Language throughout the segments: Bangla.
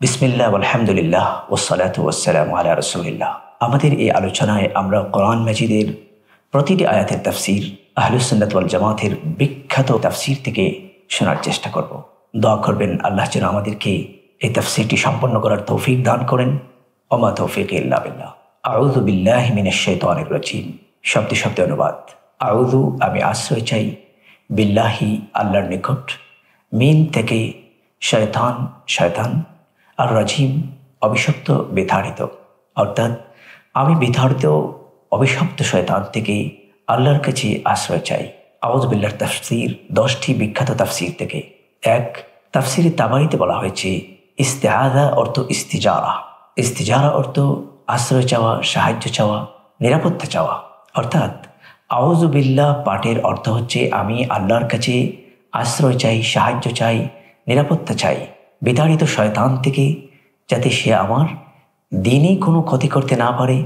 বিসমিল্লাহ আলহামদুলিল্লাহ ওয়াসসালাতু ওয়াসসালামু আলা রাসূলিল্লাহ। আমাদের এই আলোচনায় আমরা কোরআন মাজিদের প্রতিটি আয়াতের তাফসীর আহলুস সুন্নাত ওয়াল জামাতের বিখ্যাত তাফসীর থেকে শোনার চেষ্টা করব। দোয়া করবেন আল্লাহ যেন আমাদেরকে এই তাফসীরটি সম্পন্ন করার তৌফিক দান করেন। ওমা তৌফিক ইল্লা বিল্লাহ। আউযু বিল্লাহি মিনাশ শাইতানির রাজীম। শব্দে শব্দে অনুবাদ। আউযু আমি আশ্রয় চাই, বিল্লাহি আল্লাহর নিকট, মিন থেকে শয়তান, আর রাজিম অভিশপ্ত বিতাড়িত, অর্থাৎ আমি বিতাড়িত অভিশপ্ত শয়তান থেকে আল্লাহর কাছে আশ্রয় চাই। আউযু বিল্লাহর তাফসীর 10টি বিখ্যাত তাফসীর থেকে। এক, তাফসীরে তাবারিতে বলা হয়েছে ইস্তেআযা অর্থ ইস্তিজারা। ইস্তিজারা অর্থ আশ্রয় চাওয়া, সাহায্য চাওয়া, নিরাপত্তা চাওয়া। অর্থাৎ আউযু বিল্লাহ পাঠের অর্থ হচ্ছে আমি আল্লাহর কাছে আশ্রয় চাই, সাহায্য চাই, নিরাপত্তা চাই বিতাড়িত শয়তান থেকে, যাতে সে আমার দিনই কোনো ক্ষতি করতে না পারে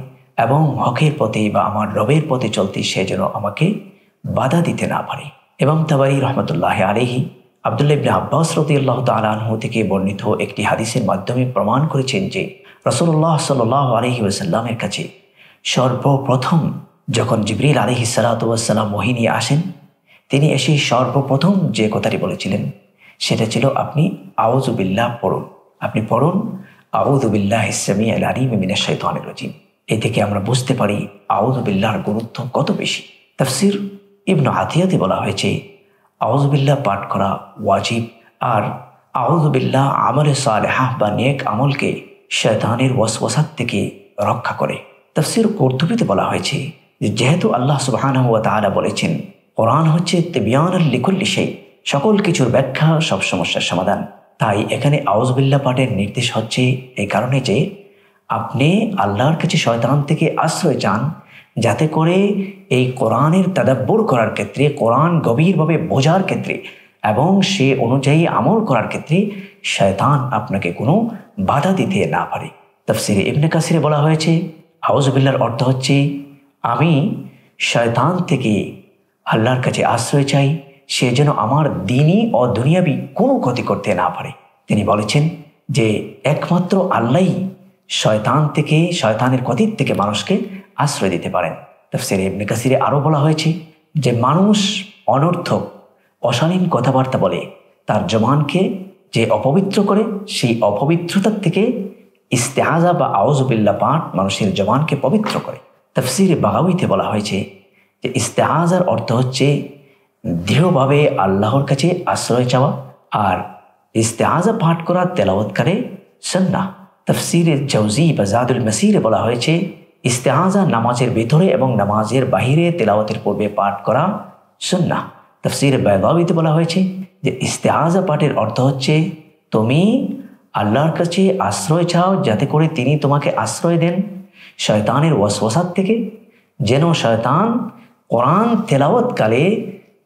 এবং হকের পথে বা আমার রবের পথে চলতে সে যেন আমাকে বাধা দিতে না পারে। এবং তাবারী রহমতুল্লাহ আলাইহি আব্দুল্লাহ ইবনে আব্বাস রাদিয়াল্লাহু তাআলা আনহু থেকে বর্ণিত একটি হাদিসের মাধ্যমে প্রমাণ করেছেন যে রাসূলুল্লাহ সাল্লাল্লাহু আলাইহি ওয়াসাল্লামের কাছে সর্বপ্রথম যখন জিবরিল আলাইহিস সালাতু ওয়াস সালাম ওহী নিয়ে আসেন, তিনি এসে সর্বপ্রথম যে কথাটি বলেছিলেন সেটা ছিল আপনি আউযু বিল্লাহ পড়ুন। আপনি পড়ুন আউযু বিল্লাহিস সামিউল আলিম মিনাশ শাইতানির রাজীম। এই থেকে আমরা বুঝতে পারি আউযু বিল্লাহর গুরুত্ব কত বেশি। তাফসীর ইবনে আতিয়াতে বলা হয়েছে আউযু বিল্লাহ পাঠ করা ওয়াজিব, আর আউযু বিল্লাহ আমলে সালেহা বা নেক আমলকে শয়তানের ওয়াসওয়াসাত থেকে রক্ষা করে। তাফসীর কুরতুবীতে বলা হয়েছে যে যেহেতু আল্লাহ সুবহানাহু ওয়া তাআলা বলেছেন কোরআন হচ্ছে তিবয়ানুল লিকুল্লি শাই, সকল কিছুর ব্যাখ্যা, সব সমস্যার সমাধান, তাই এখানে আউযু বিল্লাহ পাঠের নির্দেশ হচ্ছে এই কারণে যে আপনি আল্লাহর কাছে শয়তান থেকে আশ্রয় চান, যাতে করে এই কোরআনের তাদাব্বুর করার ক্ষেত্রে, কোরআন গভীরভাবে বোঝার ক্ষেত্রে এবং সে অনুযায়ী আমল করার ক্ষেত্রে শয়তান আপনাকে কোনো বাধা দিতে না পারে। তাফসীরে ইবনে কাসিরে বলা হয়েছে আউযু বিল্লাহর অর্থ হচ্ছে আমি শয়তান থেকে আল্লাহর কাছে আশ্রয় চাই, সে যেন আমার দ্বীনি ও দুনিয়াবি কোনো ক্ষতি করতে না পারে। তিনি বলেছেন যে একমাত্র আল্লাহই শয়তান থেকে, শয়তানের ক্ষতির থেকে মানুষকে আশ্রয় দিতে পারেন। তাফসীরে ইবনে কাসিরে আরও বলা হয়েছে যে মানুষ অনর্থক অশালীন কথাবার্তা বলে তার জবানকে যে অপবিত্র করে, সেই অপবিত্রতার থেকে ইস্তেআযা বা আউযু বিল্লাহ পাঠ মানুষের জবানকে পবিত্র করে। তাফসীরে বাগাউইতে বলা হয়েছে যে ইস্তেআযার অর্থ হচ্ছে দৃঢ়ভাবে আল্লাহর কাছে আশ্রয় চাওয়া, আর ইস্তেআযা পাঠ করা তেলাওয়াতকারে সুন্নাহ। তাফসীরে জাওজি বা জাদুল মাসিরে বলা হয়েছে ইস্তেআযা নামাজের ভেতরে এবং নামাজের বাহিরে তেলাওয়াতের পূর্বে পাঠ করা সুন্নাহ। তাফসীরে বাইদাউইতে বলা হয়েছে যে ইস্তেআযা পাঠের অর্থ হচ্ছে তুমি আল্লাহর কাছে আশ্রয় চাও যাতে করে তিনি তোমাকে আশ্রয় দেন শয়তানের ওয়াসওয়াসাত থেকে, যেন শয়তান কোরআন তেলাওয়াতকালে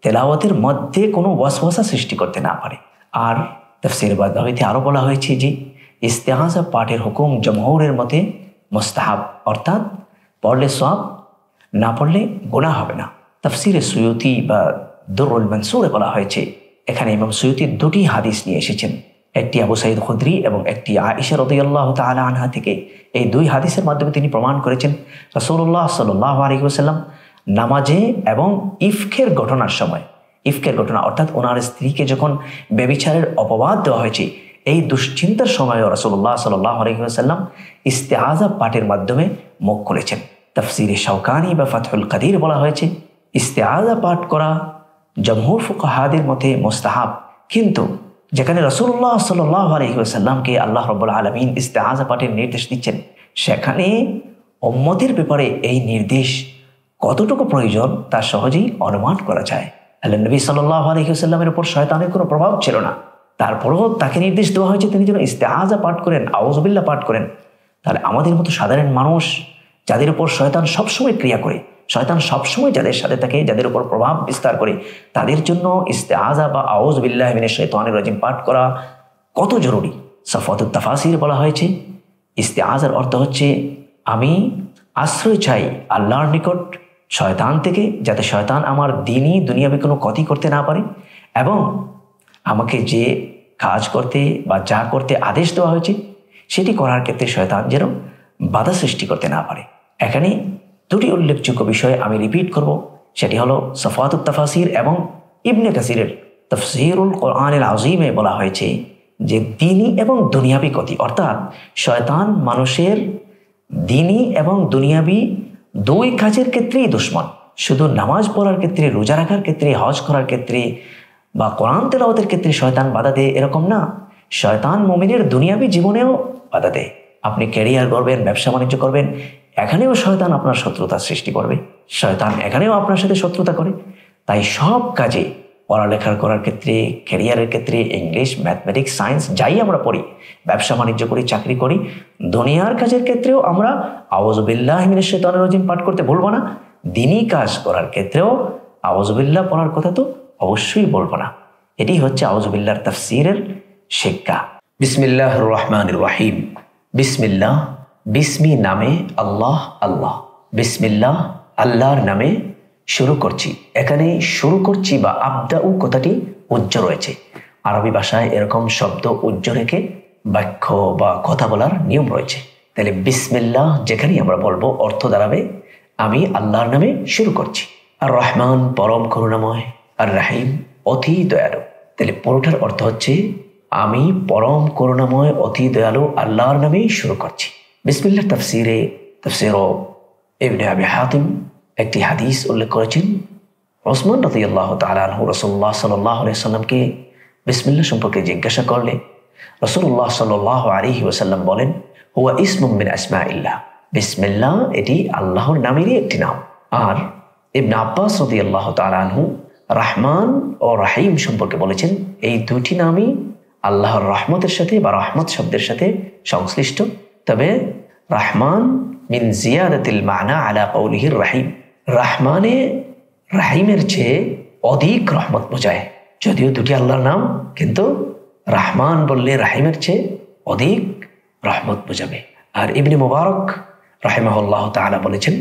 তেলাওয়াতের মধ্যে কোনো ওয়াসওয়াসা সৃষ্টি করতে না পারে। আর তাফসীর বাইদাউইতে আরও বলা হয়েছে যে ইস্তেআযা পাঠের হুকুম জমহুরের মতে মুস্তাহাব, অর্থাৎ পড়লে সওয়াব, না পড়লে গুনাহ হবে না। তাফসীরে সুয়ুতি বা দুররুল মানসুরে বলা হয়েছে, এখানে ইমাম সুয়ুতি দুটি হাদিস নিয়ে এসেছেন, একটি আবু সাঈদ খুদরি এবং একটি আয়েশা রাদিয়াল্লাহু তাআলা আনহা থেকে। এই দুই হাদিসের মাধ্যমে তিনি প্রমাণ করেছেন রাসূলুল্লাহ সাল্লাল্লাহু আলাইহি ওয়াসাল্লাম নামাজে এবং ইফকের ঘটনার সময়, ইফকের ঘটনা অর্থাৎ ওনার স্ত্রীকে যখন ব্যভিচারের অপবাদ দেওয়া হয়েছে, এই দুশ্চিন্তার সময়ও রাসূলুল্লাহ সাল্লাল্লাহু আলাইহি ওয়াসাল্লাম ইস্তেআযা পাঠের মাধ্যমে মুখ খুলেছেন। তাফসীরে শাওকানি বা ফাতহুল কাদির বলা হয়েছে ইস্তেআযা পাঠ করা জমহুর ফুকাহাদের মতে মুস্তাহাব, কিন্তু যেখানে রাসূলুল্লাহ সাল্লাল্লাহু আলাইহি ওয়াসাল্লামকে আল্লাহ রাব্বুল আলামিন ইস্তেআযা পাঠের নির্দেশ দিচ্ছেন, সেখানে উম্মতের ব্যাপারে এই নির্দেশ কতটুকু প্রয়োজন তা সহজেই অনুমান করা যায়। আল্লাহর নবী সাল্লাল্লাহু আলাইহি ওয়াসাল্লামের উপর শয়তানের কোনো প্রভাব ছিল না, তারপরেও তাকে নির্দেশ দেওয়া হয়েছে তিনি যেন ইস্তেআযা পাঠ করেন, আউযু বিল্লাহ পাঠ করেন। তাহলে আমাদের মতো সাধারণ মানুষ যাদের উপর শয়তান সবসময় ক্রিয়া করে, শয়তান সবসময় যাদের সাথে থাকে, যাদের উপর প্রভাব বিস্তার করে, তাদের জন্য ইস্তেআযা বা আউযু বিল্লাহি মিনাশ শাইতানির রাজীম পাঠ করা কত জরুরি। সাফওয়াতুত তাফাসির বলা হয়েছে ইস্তেআযার অর্থ হচ্ছে আমি আশ্রয় চাই আল্লাহর নিকট শয়তান থেকে, যাতে শয়তান আমার দ্বীনি দুনিয়াবি কোনো ক্ষতি করতে না পারে, এবং আমাকে যে কাজ করতে বা যা করতে আদেশ দেওয়া হয়েছে সেটি করার ক্ষেত্রে শয়তান যেন বাধা সৃষ্টি করতে না পারে। এখানে দুটি উল্লেখযোগ্য বিষয় আমি রিপিট করব, সেটি হলো সফওয়াতুত তাফাসির এবং ইবনে কাসিরের তাফসীরুল কোরআনুল আযীমে বলা হয়েছে যে দ্বীনি এবং দুনিয়াবি ক্ষতি, অর্থাৎ শয়তান মানুষের দ্বীনি এবং দুনিয়াবি দুই কাজের ক্ষেত্রেই দুশ্মন। শুধু নামাজ পড়ার ক্ষেত্রে, রোজা রাখার ক্ষেত্রে, হজ করার ক্ষেত্রে বা কোরআন তেলাওয়াতের ক্ষেত্রে শয়তান বাধা দেয় এরকম না, শয়তান মুমিনের দুনিয়াবি জীবনেও বাধা দেয়। আপনি ক্যারিয়ার করবেন, ব্যবসা বাণিজ্য করবেন, এখানেও শয়তান আপনার শত্রুতার সৃষ্টি করবে, শয়তান এখানেও আপনার সাথে শত্রুতা করে। তাই সব কাজে, পড়ালেখার করার ক্ষেত্রে, ক্যারিয়ারের ক্ষেত্রে, ইংলিশ, ম্যাথমেটিক্স, সায়েন্স যাই আমরা পড়ি, ব্যবসা বাণিজ্য করি, চাকরি করি, দুনিয়ার কাজের ক্ষেত্রেও আমরা আউযু বিল্লাহি মিনাশ শাইতানির রাজিম পাঠ করতে ভুলব না। দ্বীনি কাজ করার ক্ষেত্রেও আউযু বিল্লাহ পড়ার কথা তো অবশ্যই বলবো না। এটি হচ্ছে আউযু বিল্লাহর তাফসীরের শিক্ষা। বিসমিল্লাহির রহমানির রহিম। বিসমিল্লাহ, বিসমি নামে আল্লাহ, আল্লাহ। বিসমিল্লাহ, আল্লাহর নামে শুরু করছি। এখানে শুরু করছি বা আবদাউ কথাটি উজ্জ রয়েছে। আরবি ভাষায় এরকম শব্দ উজ্জ রেখে বাক্য বা কথা বলার নিয়ম রয়েছে। তাহলে বিসমিল্লাহ যেখানেই আমরা বলবো অর্থ দাঁড়াবে আমি আল্লাহর নামে শুরু করছি। আর রহমান পরম করুণাময়, আর রাহিম অতি দয়ালু। তাহলে পুরোটার অর্থ হচ্ছে আমি পরম করুণাময় অতি দয়ালু আল্লাহর নামেই শুরু করছি। বিসমিল্লাহ তাফসীরে তাফসীর ইবনে আবি হাতিম একটি হাদিস উল্লেখ করেছেন। ওসমান রাদিয়াল্লাহু তাআলা আনহু রাসূলুল্লাহ সাল্লাল্লাহু আলাইহি ওয়াসাল্লামকে বিসমিল্লাহ সম্পর্কে জিজ্ঞাসা করলে রাসূলুল্লাহ সাল্লাল্লাহু আলাইহি ওয়াসাল্লাম বলেন, হুয়া ইসমুম মিন আসমাইল্লাহ। বিসমিল্লাহ এটি আল্লাহর নামেরই একটি নাম। আর ইবনে আব্বাস রাদিয়াল্লাহু তাআলা আনহু রহমান ও রাহিম সম্পর্কে বলেছেন, এই দুটি নামই আল্লাহর রহমতের সাথে বা রহমত শব্দের সাথে সংশ্লিষ্ট। তবে রহমান মিন জিয়াদাতিল মানা আলা কওলিহির রাহিম, রহমানে রাহিমের চেয়ে অধিক রহমত বোঝায়। যদিও দুটি আল্লাহর নাম, কিন্তু রহমান বললে রাহিমের চেয়ে অধিক রহমত বোঝাবে। আর ইবনে মুবারক রাহিমাহুল্লাহ তাআলা বলেছেন,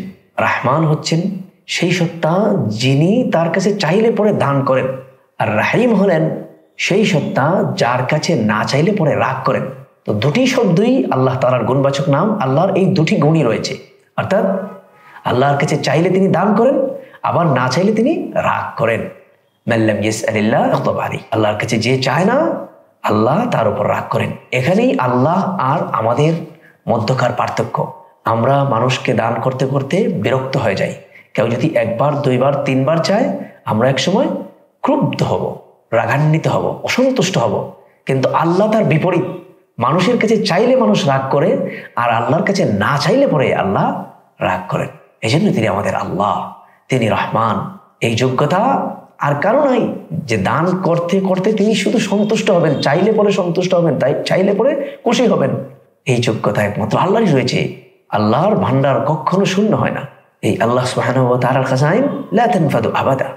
রহমান হচ্ছেন সেই সত্তা যিনি তার কাছে চাইলে পরে দান করেন, আর রাহিম হলেন সেই সত্তা যার কাছে না চাইলে পরে রাগ করেন। তো দুটি শব্দই আল্লাহ তাআলার গুণবাচক নাম। আল্লাহর এই দুটি গুণই রয়েছে, অর্থাৎ আল্লাহর কাছে চাইলে তিনি দান করেন, আবার না চাইলে তিনি রাগ করেন। মাল্লাম ইয়াসআলিল্লাহ ইয়াগদাব আলাইহি, আল্লাহর কাছে যে চায় না আল্লাহ তার উপর রাগ করেন। এখানেই আল্লাহ আর আমাদের মধ্যকার পার্থক্য। আমরা মানুষকে দান করতে করতে বিরক্ত হয়ে যাই। কেউ যদি একবার, দুইবার, তিনবার চায়, আমরা একসময় ক্রুদ্ধ হব, রাগান্বিত হব, অসন্তুষ্ট হব। কিন্তু আল্লাহ তার বিপরীত, মানুষের কাছে চাইলে মানুষ রাগ করে, আর আল্লাহর কাছে না চাইলে পরে আল্লাহ রাগ করেন। এই জন্য তিনি আমাদের আল্লাহ, তিনি রহমান। এই যোগ্যতা আর কারো নাই যে দান করতে করতে তিনি শুধু সন্তুষ্ট হবেন, চাইলে পরে সন্তুষ্ট হবেন, তাই চাইলে পরে খুশি হবেন। এই যোগ্যতা একমাত্র আল্লাহরই রয়েছে। আল্লাহর ভান্ডার কখনো শূন্য হয় না। এই আল্লাহ সুবহানাহু ওয়া তাআলার খাজাইন লা তানফাদু আবাদা,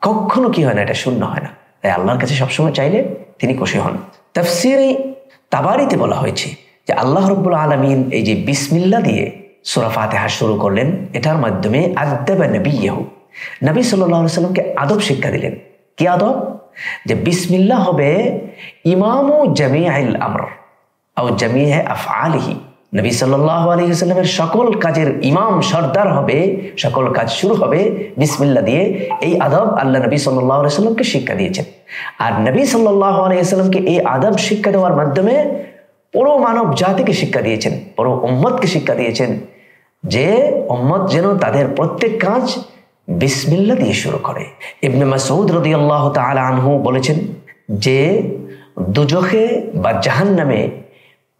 কখনো কি হয় না, এটা শূন্য হয় না। তাই আল্লাহর কাছে সবসময় চাইলে তিনি খুশি হন। তাফসীরে তাবারিতে বলা হয়েছে যে আল্লাহ রাব্বুল আলামিন এই যে বিসমিল্লাহ দিয়ে সূরা ফাতিহা শুরু করলেন, এটার মাধ্যমে আদাবা নবিয়্যাহু, নবী সাল্লাল্লাহু আলাইহি ওয়াসাল্লামকে আদব শিক্ষা দিলেন। কি আদব? যে বিসমিল্লাহ হবে ইমামু জামিআল আমর আও জামিআ আফআলিহি, নবী সাল্লাল্লাহু আলাইহি ওয়াসাল্লামের সকল কাজের ইমাম, সর্দার হবে, সকল কাজ শুরু হবে বিসমিল্লাহ দিয়ে। এই আদব আল্লাহ নবী সাল্লাল্লাহু আলাইহি ওয়াসাল্লামকে শিক্ষা দিয়েছেন। আর নবী সাল্লাল্লাহু আলাইহি ওয়াসাল্লামকে এই আদব শিক্ষা দেওয়ার মাধ্যমে পুরো মানব জাতিকে শিক্ষা দিয়েছেন, পুরো উম্মতকে শিক্ষা দিয়েছেন যে উম্মত যেন তাদের প্রত্যেক কাজ বিসমিল্লাহ দিয়ে শুরু করে। ইবনে মাসউদ রাদিয়াল্লাহু তাআলা আনহু বলেছেন যে দুজখে বা জাহান্নামে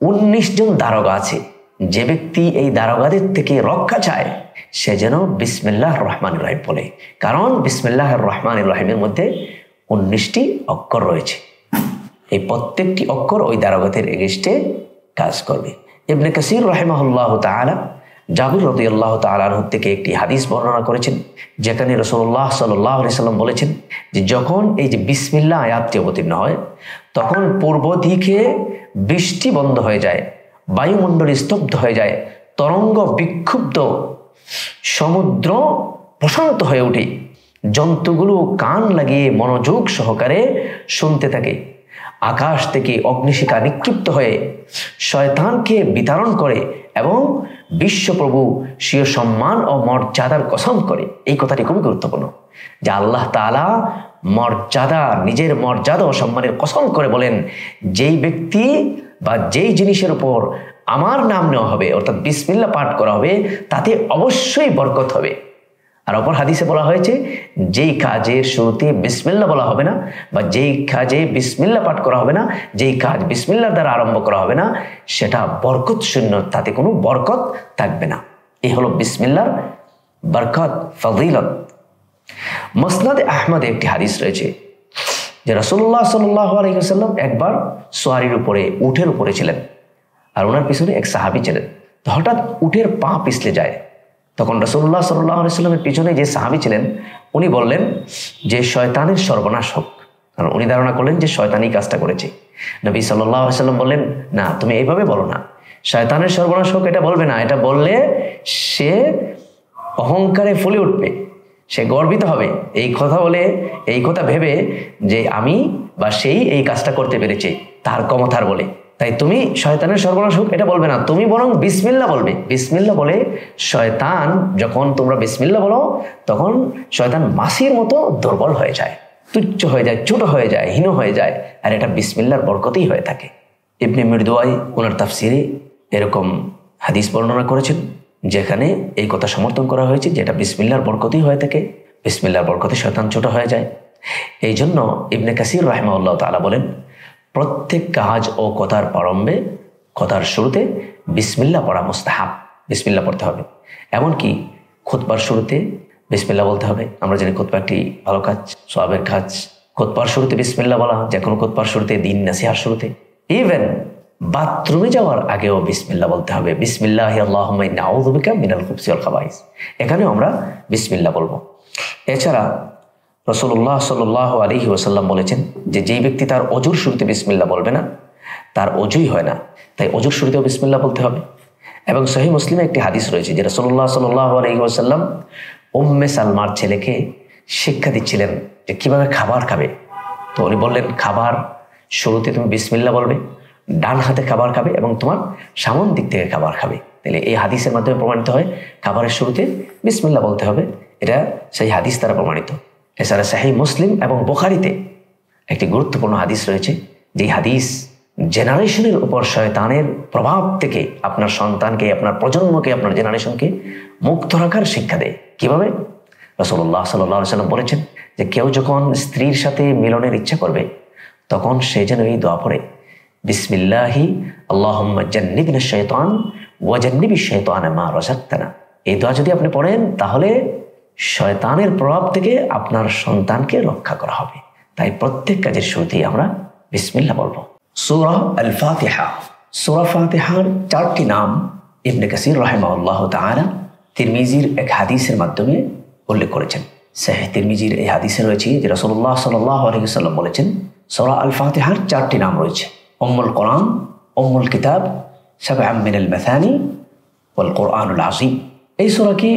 19 জন দারোগা আছে। যে ব্যক্তি এই দারোগাদের থেকে রক্ষা চায় সে যেন বিসমিল্লাহির রহমানির রহিম বলে, কারণ বিসমিল্লাহির রহমানির রহিমের মধ্যে 19টি অক্ষর রয়েছে। এই প্রত্যেকটি অক্ষর ওই দারোগাদের এগেইনস্টে কাজ করবে। ইবনে কাসির রাহিমাহুল্লাহু তাআলা জাবির রাদিয়াল্লাহু তাআলা আনহু থেকে একটি হাদিস বর্ণনা করেছেন, যেখানে রাসূলুল্লাহ সাল্লাল্লাহু আলাইহি সাল্লাম বলেছেন যে যখন এই যে বিসমিল্লাহ আয়াতটি অবতীর্ণ হয়, তখন পূর্ব দিকে বৃষ্টি বন্ধ হয়ে যায়, বায়ুমণ্ডল স্তব্ধ হয়ে যায়, তরঙ্গ বিক্ষুব্ধ, সমুদ্র প্রশান্ত হয়ে ওঠে, জন্তুগুলো কান লাগিয়ে মনোযোগ সহকারে শুনতে থাকে, আকাশ থেকে অগ্নিশিখা নিক্ষিপ্ত হয়ে শয়তানকে বিতাড়ন করে এবং বিশ্বপ্রভু স্বীয় সম্মান ও মর্যাদার কসম করে। এই কথাটি খুবই গুরুত্বপূর্ণ যে আল্লাহ তাআলা নিজের মর্যাদা ও সম্মানের কসম করে বলেন, যেই ব্যক্তি বা যেই জিনিসের উপর আমার নাম নেওয়া হবে অর্থাৎ বিসমিল্লাহ পাঠ করা হবে তাতে অবশ্যই বরকত হবে। আর অপর হাদিসে বলা হয়েছে যেই কাজের শুরুতে বিসমিল্লাহ বলা হবে না বা যেই কাজে বিসমিল্লাহ পাঠ করা হবে না, যেই কাজ বিসমিল্লাহর দ্বারা আরম্ভ করা হবে না সেটা বরকত শূন্য, তাতে কোনো বরকত থাকবে না। এই হলো বিসমিল্লাহর বরকত, ফজিলত। মুসনাদে আহমদে একটি হাদিস রয়েছে যে রাসূলুল্লাহ সাল্লাল্লাহু আলাইহি ওয়াসাল্লাম একবার সোয়ারির উপরে, উটের উপরে ছিলেন আর ওনার পিছনে এক সাহাবী ছিলেন। তো হঠাৎ উটের পা পিছলে যায়। তখন রাসূলুল্লাহ সাল্লাল্লাহু আলাইহি ওয়াসাল্লামের পিছনে যে সাহাবী ছিলেন উনি বললেন যে শয়তানের সর্বনাশ হোক, কারণ উনি ধারণা করলেন যে শয়তানই কাজটা করেছে। নবী সাল্লাল্লাহু আলাইহি ওয়াসাল্লাম বললেন, না, তুমি এইভাবে বলো না, শয়তানের সর্বনাশ হোক এটা বলবে না, এটা বললে সে অহংকারে ফুলে উঠবে, সে গর্বিত হবে, এই কথা বলে, এই কথা ভেবে যে আমি বা সেই এই কাজটা করতে পেরেছে তার ক্ষমতার বলে। তাই তুমি শয়তানের সর্বনাশ হোক এটা বলবে না, তুমি বরং বিসমিল্লাহ বলবে। বিসমিল্লাহ বলে শয়তান, যখন তোমরা বিসমিল্লাহ বলো তখন শয়তান মাছির মতো দুর্বল হয়ে যায়, তুচ্ছ হয়ে যায়, ছোট হয়ে যায়, হীন হয়ে যায়। আর এটা বিসমিল্লাহর বরকতেই হয়ে থাকে। ইবনে মিরদুয়াই ওনার তাফসিরে এরকম হাদিস বর্ণনা করেছেন যেখানে এই কথা সমর্থন করা হয়েছে যে এটা বিসমিল্লাহর বরকতেই হয়ে থাকে, বিসমিল্লাহর বরকতে শয়তান ছোট হয়ে যায়। এই জন্য ইবনে কাসির রাহিমাহুল্লাহ তাআলা বলেন, প্রত্যেক কাজ ও কথার প্রারম্ভে, কথার শুরুতে বিসমিল্লাহ পড়া মুস্তাহাব, বিসমিল্লাহ পড়তে হবে। এমনকি খুতবার শুরুতে বিসমিল্লাহ বলতে হবে। আমরা জানি খুতবা একটি ভালো কাজ, সওয়াবের কাজ। খুতবার শুরুতে বিসমিল্লাহ বলা, যে কোনো খুতবার শুরুতে, দিন নসিহার শুরুতে, ইভেন বাথরুমে যাওয়ার আগেও বিসমিল্লাহ বলতে হবে। বিসমিল্লাহি আল্লাহুম্মা ইন্নী আউযু বিকা মিনাল খুবসি ওয়াল খাবাইস, এখানেও আমরা বিসমিল্লাহ বলবো। এছাড়া রাসূলুল্লাহ সাল্লাল্লাহু আলাইহি ওয়াসাল্লাম বলেছেন যে যেই ব্যক্তি তার অজুর শুরুতে বিসমিল্লাহ বলবে না তার অজুই হয় না, তাই অজুর শুরুতেও বিসমিল্লাহ বলতে হবে। এবং সহিহ মুসলিমে একটি হাদিস রয়েছে যে রাসূলুল্লাহ সাল্লাল্লাহু আলাইহি ওয়াসাল্লাম উম্মে সালমার ছেলেকে শিক্ষা দিচ্ছিলেন যে কিভাবে খাবার খাবে। তো উনি বললেন, খাবার শুরুতে তুমি বিসমিল্লাহ বলবে, ডান হাতে খাবার খাবে এবং তোমার সামন দিক থেকে খাবার খাবে। তাহলে এই হাদিসের মাধ্যমে প্রমাণিত হয় খাবারের শুরুতে বিসমিল্লাহ বলতে হবে, এটা সেই হাদিস দ্বারা প্রমাণিত। এছাড়া সহিহ মুসলিম এবং বুখারীতে একটি গুরুত্বপূর্ণ হাদিস রয়েছে, যে হাদিস জেনারেশনের উপর শয়তানের প্রভাব থেকে আপনার সন্তানকে, আপনার প্রজন্মকে, আপনার জেনারেশনকে মুক্ত রাখার শিক্ষা দেয়। কিভাবে? রাসূলুল্লাহ সাল্লাল্লাহু আলাইহি ওয়াসাল্লাম বলেছেন যে কেউ যখন স্ত্রীর সাথে মিলনের ইচ্ছা করবে তখন সে যেন এই দোয়া পড়ে, বিসমিল্লাহি আল্লাহুম্মা জান্নিবনাশ শাইতান ওয়া জান্নিবিশ শাইতানা মা রাযাকতানা। এই দোয়া যদি আপনি পড়েন তাহলে শয়তানের প্রভাব থেকে আপনার সন্তানকে রক্ষা করা হবে। তাই প্রত্যেক কাজের শুরুতেই আমরা বিসমিল্লাহ বলবো। সূরা আল ফাতিহা, সূরা ফাতিহার 4টি নাম ইবনে কাসির রাহিমাহুল্লাহ তাআলা তিরমিজির এক হাদিসের মাধ্যমে উল্লেখ করেছেন। সহিহ তিরমিজির এই হাদিসে রয়েছে যে রাসূলুল্লাহ সাল্লাল্লাহু আলাইহি ওয়াসাল্লাম বলেছেন সূরা আল ফাতিহার 4টি নাম রয়েছে, উম্মুল কোরআন, উম্মুল কিতাব, সাবআম মিনাল মাসানি ওয়াল কোরআনুল আযীম। এই সূরাকে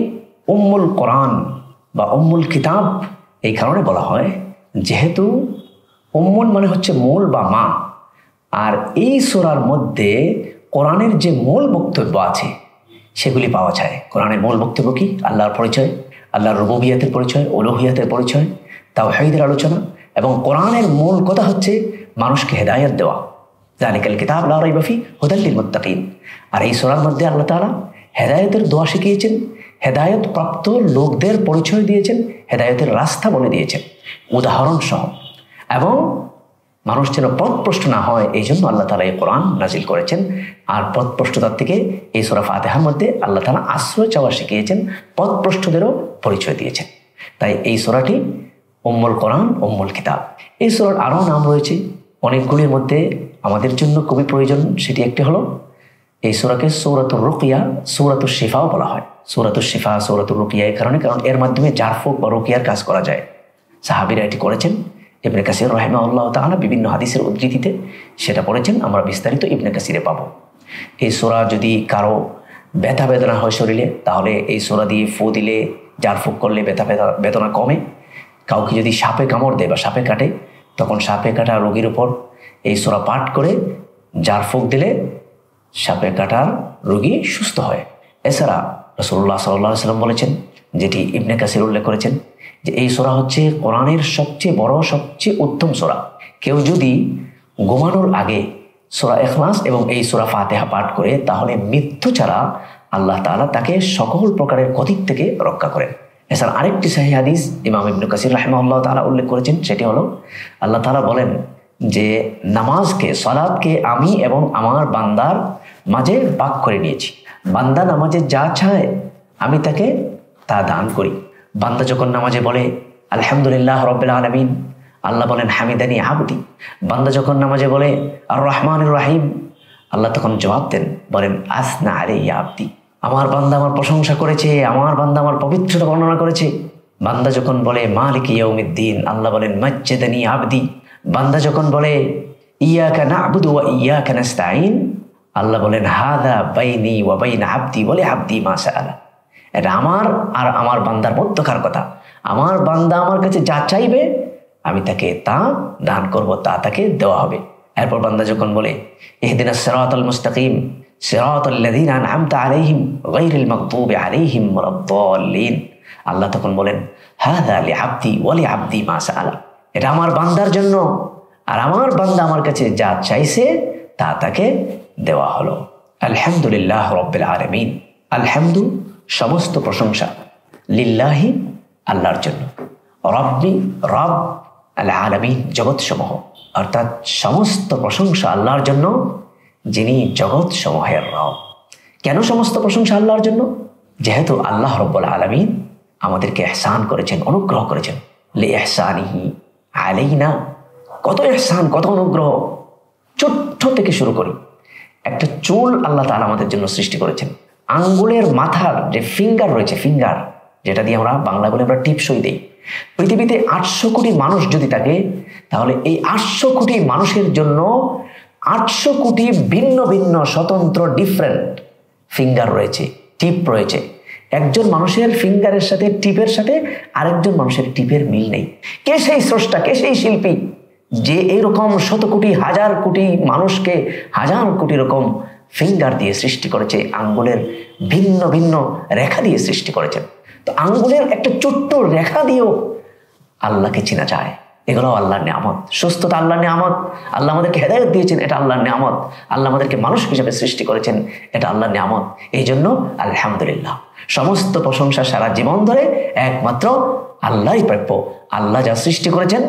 উম্মুল কোরআন বা উম্মুল কিতাব এই কারণে বলা হয় যেহেতু উম্মুল মানে হচ্ছে মূল বা মা, আর এই সূরার মধ্যে কোরআনের যে মূল বক্তব্য আছে সেগুলি পাওয়া যায়। কোরআনের মূল বক্তব্য কি? আল্লাহর পরিচয়, আল্লাহর রুবুবিয়াতের পরিচয়, উলুহিয়াতের পরিচয়, তাওহীদের আলোচনা, এবং কোরআনের মূল কথা হচ্ছে মানুষকে হেদায়েত দেওয়া। যালিকাল কিতাব লা রাইবা ফীহি হুদাল লিল মুত্তাকিন। আর এই সূরার মধ্যে আল্লাহ তাআলা হেদায়েতের দোয়া শিখিয়েছেন, হেদায়েত প্রাপ্ত লোকদের পরিচয় দিয়েছেন, হেদায়েতের রাস্তা বলে দিয়েছেন উদাহরণ সহ, এবং মানুষ যেন পথভ্রষ্ট না হয় এই জন্য আল্লাহ তাআলা এই কোরআন নাজিল করেছেন। আর পথভ্রষ্টতার থেকে এই সূরা ফাতিহার মধ্যে আল্লাহ তাআলা আশ্রয় চাওয়া শিখিয়েছেন, পথভ্রষ্টদেরও পরিচয় দিয়েছেন। তাই এই সূরাটি উম্মুল কোরআন, উম্মুল কিতাব। এই সূরার আরও নাম রয়েছে অনেকগুলির মধ্যে আমাদের জন্য খুবই প্রয়োজন, সেটি একটি হলো এই সূরাকে সূরাতুর রুকিয়া, সূরাতুশ শিফাও বলা হয়। সূরাতুশ শিফা, সূরাতুর রুকিয়া এই কারণে কারণ এর মাধ্যমে জারফুক বা রুকিয়ার কাজ করা যায়। সাহাবীরা এটি করেছেন। ইবনে কাসির রাহিমাহুল্লাহ তাআলা বিভিন্ন হাদিসের উদ্ধৃতিতে সেটা পড়েছেন, আমরা বিস্তারিত ইবনে কাসিরে পাবো। এই সূরা যদি কারো ব্যথা বেদনা হয় শরীরে তাহলে এই সূরা দিয়ে ফু দিলে, জারফুক করলে ব্যথা বেদনা কমে। কাউকে যদি সাপে কামড় দেয় বা সাপে কাটে তখন সাপে কাটা রোগীর উপর এই সূরা পাঠ করে যার ফুঁক দিলে সাপে কাটার রোগী সুস্থ হয়। এছাড়া রাসূলুল্লাহ সাল্লাল্লাহু আলাইহি ওয়াসাল্লাম বলেছেন, যেটি ইবনে কাসির উল্লেখ করেছেন, যে এই সূরা হচ্ছে কোরআনের সবচেয়ে বড়, সবচেয়ে উত্তম সূরা। কেউ যদি ঘুমানোর আগে সূরা ইখলাস এবং এই সূরা ফাতিহা পাঠ করে, তাহলে মৃত্যু ছাড়া আল্লাহ তাআলা তাকে সকল প্রকারের ক্ষতি থেকে রক্ষা করেন। এছাড়া আরেকটি সহিহ হাদিস ইমাম ইবনে কাসির রাহিমাহুল্লাহ তাআলা উল্লেখ করেছেন, সেটি হলো আল্লাহ তাআলা বলেন যে নামাজকে, সালাতকে আমি এবং আমার বান্দার মাঝে ভাগ করে নিয়েছি। বান্দা নামাজে যা চায় আমি তাকে তা দান করি। বান্দা যখন নামাজে বলে আলহামদুলিল্লাহ রাব্বিল আলামিন, আল্লাহ বলেন হামিদানি আবদি। বান্দা যখন নামাজে বলে আর রহমানির রহিম, আল্লাহ তখন জবাব দেন, বলেন আসনা আলাইয়া আবদি, আমার বান্দা আমার প্রশংসা করেছে, আমার বান্দা আমার পবিত্রতা বর্ণনা করেছে। বান্দা যখন বলে মালিক ইয়াউমিদ্দিন, আল্লাহ বলেন মাজ্জাদানি আবদি। বান্দা যখন বলে ইয়াকা না'বুদু ওয়া ইয়াকা নাস্তাঈন, আল্লাহ বলেন হাদা বাইনি ওয়া বাইনা আবদি ওয়া লিআবদি মা সাআলা। এটা আমার আর আমার বান্দার মধ্যকার কথা। আমার বান্দা আমার কাছে যা চাইবে আমি তাকে তা দান করব, তা তাকে দেওয়া হবে। এরপর বান্দা যখন বলে ইহদিনাস সিরাতাল মুস্তাকিম সিরাতাল লাযীনা আন'আমতা আলাইহিম গায়রিল মাগদুবি আলাইহিম ওয়ালাদ-দাল্লিন, আল্লাহ তখন বলেন হাযা লিআবদি ওয়া লিআবদি মা সাআলা। এটা আমার বান্দার জন্য, আর আমার বান্দা আমার কাছে যা চাইছে তা তাকে দেওয়া হলো। আলহামদুলিল্লাহ রাব্বিল আলামিন। আলহামদু সমস্ত প্রশংসা, লিল্লাহি আল্লাহর জন্য, রব্বি রব আল আলামিন জগৎ সমূহ, অর্থাৎ সমস্ত প্রশংসা আল্লাহর জন্য যিনি জগৎ সমূহের রব। কেন সমস্ত প্রশংসা আল্লাহর জন্য? যেহেতু আল্লাহ রব্বুল আলামিন আমাদেরকে ইহসান করেছেন, অনুগ্রহ করেছেন। লি ইহসানিহি আলাইনা, কত ইহসান, কত অনুগ্রহ। ছোট্ট থেকে শুরু করি, একটা চুল আল্লাহ তাআলা আমাদের জন্য সৃষ্টি করেছেন। আঙ্গুলের মাথার যে ফিঙ্গার রয়েছে, ফিঙ্গার যেটা দিয়ে আমরা বাংলা বলে আমরা টিপসই দেই। পৃথিবীতে 800 কোটি মানুষ যদি থাকে, তাহলে এই 800 কোটি মানুষের জন্য 800 কোটি ভিন্ন ভিন্ন স্বতন্ত্র ডিফারেন্ট ফিঙ্গার রয়েছে, টিপ রয়েছে। একজন মানুষের ফিঙ্গারের সাথে, টিপের সাথে আরেকজন মানুষের টিপের মিল নেই। কে সেই স্রষ্টা, কে সেই শিল্পী যে এইরকম শত কোটি, হাজার কোটি মানুষকে হাজার কোটি রকম ফিঙ্গার দিয়ে সৃষ্টি করেছে, আঙ্গুলের ভিন্ন ভিন্ন রেখা দিয়ে সৃষ্টি করেছেন। তো আঙ্গুলের একটা ছোট্ট রেখা দিয়েও আল্লাহকে চেনা যায়। এগুলো আল্লাহর নিয়ামত। সুস্থতা আল্লাহর নিয়ামত। আল্লাহ আমাদেরকে হেদায়েত দিয়েছেন, এটা আল্লাহর নিয়ামত। আল্লাহ আমাদেরকে মানুষ হিসেবে সৃষ্টি করেছেন, এটা আল্লাহর নিয়ামত। এই জন্য আলহামদুলিল্লাহ, সমস্ত প্রশংসা সারা জীবন ধরে একমাত্র আল্লাহই প্রাপ্য। আল্লাহ যা সৃষ্টি করেছেন,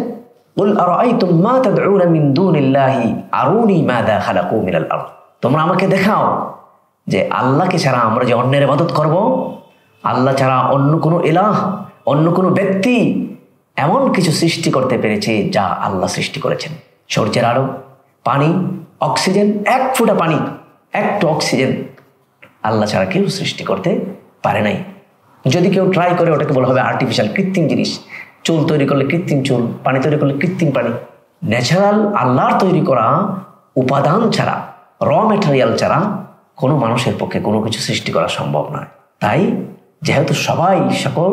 কুল আরাআইতুম মা তাদউনা মিন দুনিল্লাহি আরুনি মাযা খালাকু মিনাল আরদ, তোমরা আমাকে দেখাও যে আল্লাহকে ছাড়া আমরা যে অন্যের ইবাদত করব, আল্লাহ ছাড়া অন্য কোনো ইলাহ, অন্য কোনো ব্যক্তি এমন কিছু সৃষ্টি করতে পেরেছে যা আল্লাহ সৃষ্টি করেছেন। সূর্যের আলো, পানি, অক্সিজেন, এক ফোঁটা পানি, একটু অক্সিজেন আল্লাহ ছাড়া কেউ সৃষ্টি করতে পারে নাই। যদি কেউ ট্রাই করে, ওটাকে বলা হবে আর্টিফিশিয়াল, কৃত্রিম জিনিস। চুল তৈরি করলে কৃত্রিম চুল, পানি তৈরি করলে কৃত্রিম পানি। ন্যাচারাল আল্লাহর তৈরি করা উপাদান ছাড়া, র ম্যাটেরিয়াল ছাড়া কোনো মানুষের পক্ষে কোনো কিছু সৃষ্টি করা সম্ভব নয়। তাই যেহেতু সবাই, সকল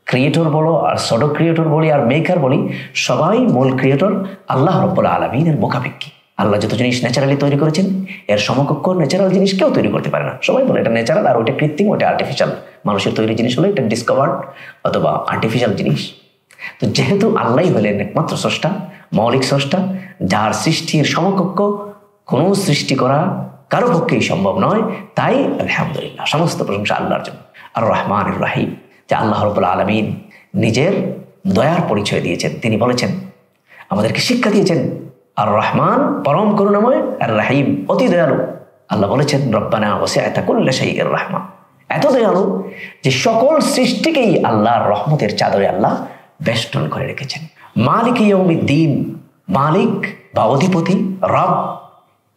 ক্রিয়েটর বলো আর সডো ক্রিয়েটর বলি আর মেকার বলি, সবাই মূল ক্রিয়েটর আল্লাহ রব্বুল আলামিনের মোকাবিকি। আল্লাহ যত জিনিস ন্যাচারালি তৈরি করেছেন, এর সমকক্ষ ন্যাচারাল জিনিস কেউ তৈরি করতে পারে না। সবাই বলে এটা ন্যাচারাল আর ওইটা কৃত্রিম, ওইটা আর্টিফিশিয়াল। মানুষের তৈরি জিনিস হলো এটা ডিসকভার্ড অথবা আর্টিফিশিয়াল জিনিস। তো যেহেতু আল্লাহই হলেন একমাত্র স্রষ্টা, মৌলিক স্রষ্টা, যার সৃষ্টির সমকক্ষ কোনো সৃষ্টি করা কারো পক্ষেই সম্ভব নয়, তাই আলহামদুলিল্লাহ, সমস্ত প্রশংসা আল্লাহর জন্য। আর রহমানির রহিম, যে আল্লাহ রাব্বুল আলামিন নিজের দয়ার পরিচয় দিয়েছেন। তিনি বলেছেন, আমাদেরকে শিক্ষা দিয়েছেন, আর রহমান পরম করুণাময়, আর রহিম অতি দয়ালু। আল্লাহ বলেছেন রব্বানা ওয়াসি'তা কুল্লা শাইইন রাহমা, এত দয়ালু যে সকল সৃষ্টিকেই আল্লাহর রহমতের চাদরে আল্লাহ বেষ্টন করে রেখেছেন। মালিক ইয়াউমিদ্দিন, মালিক বা অধিপতি, রব,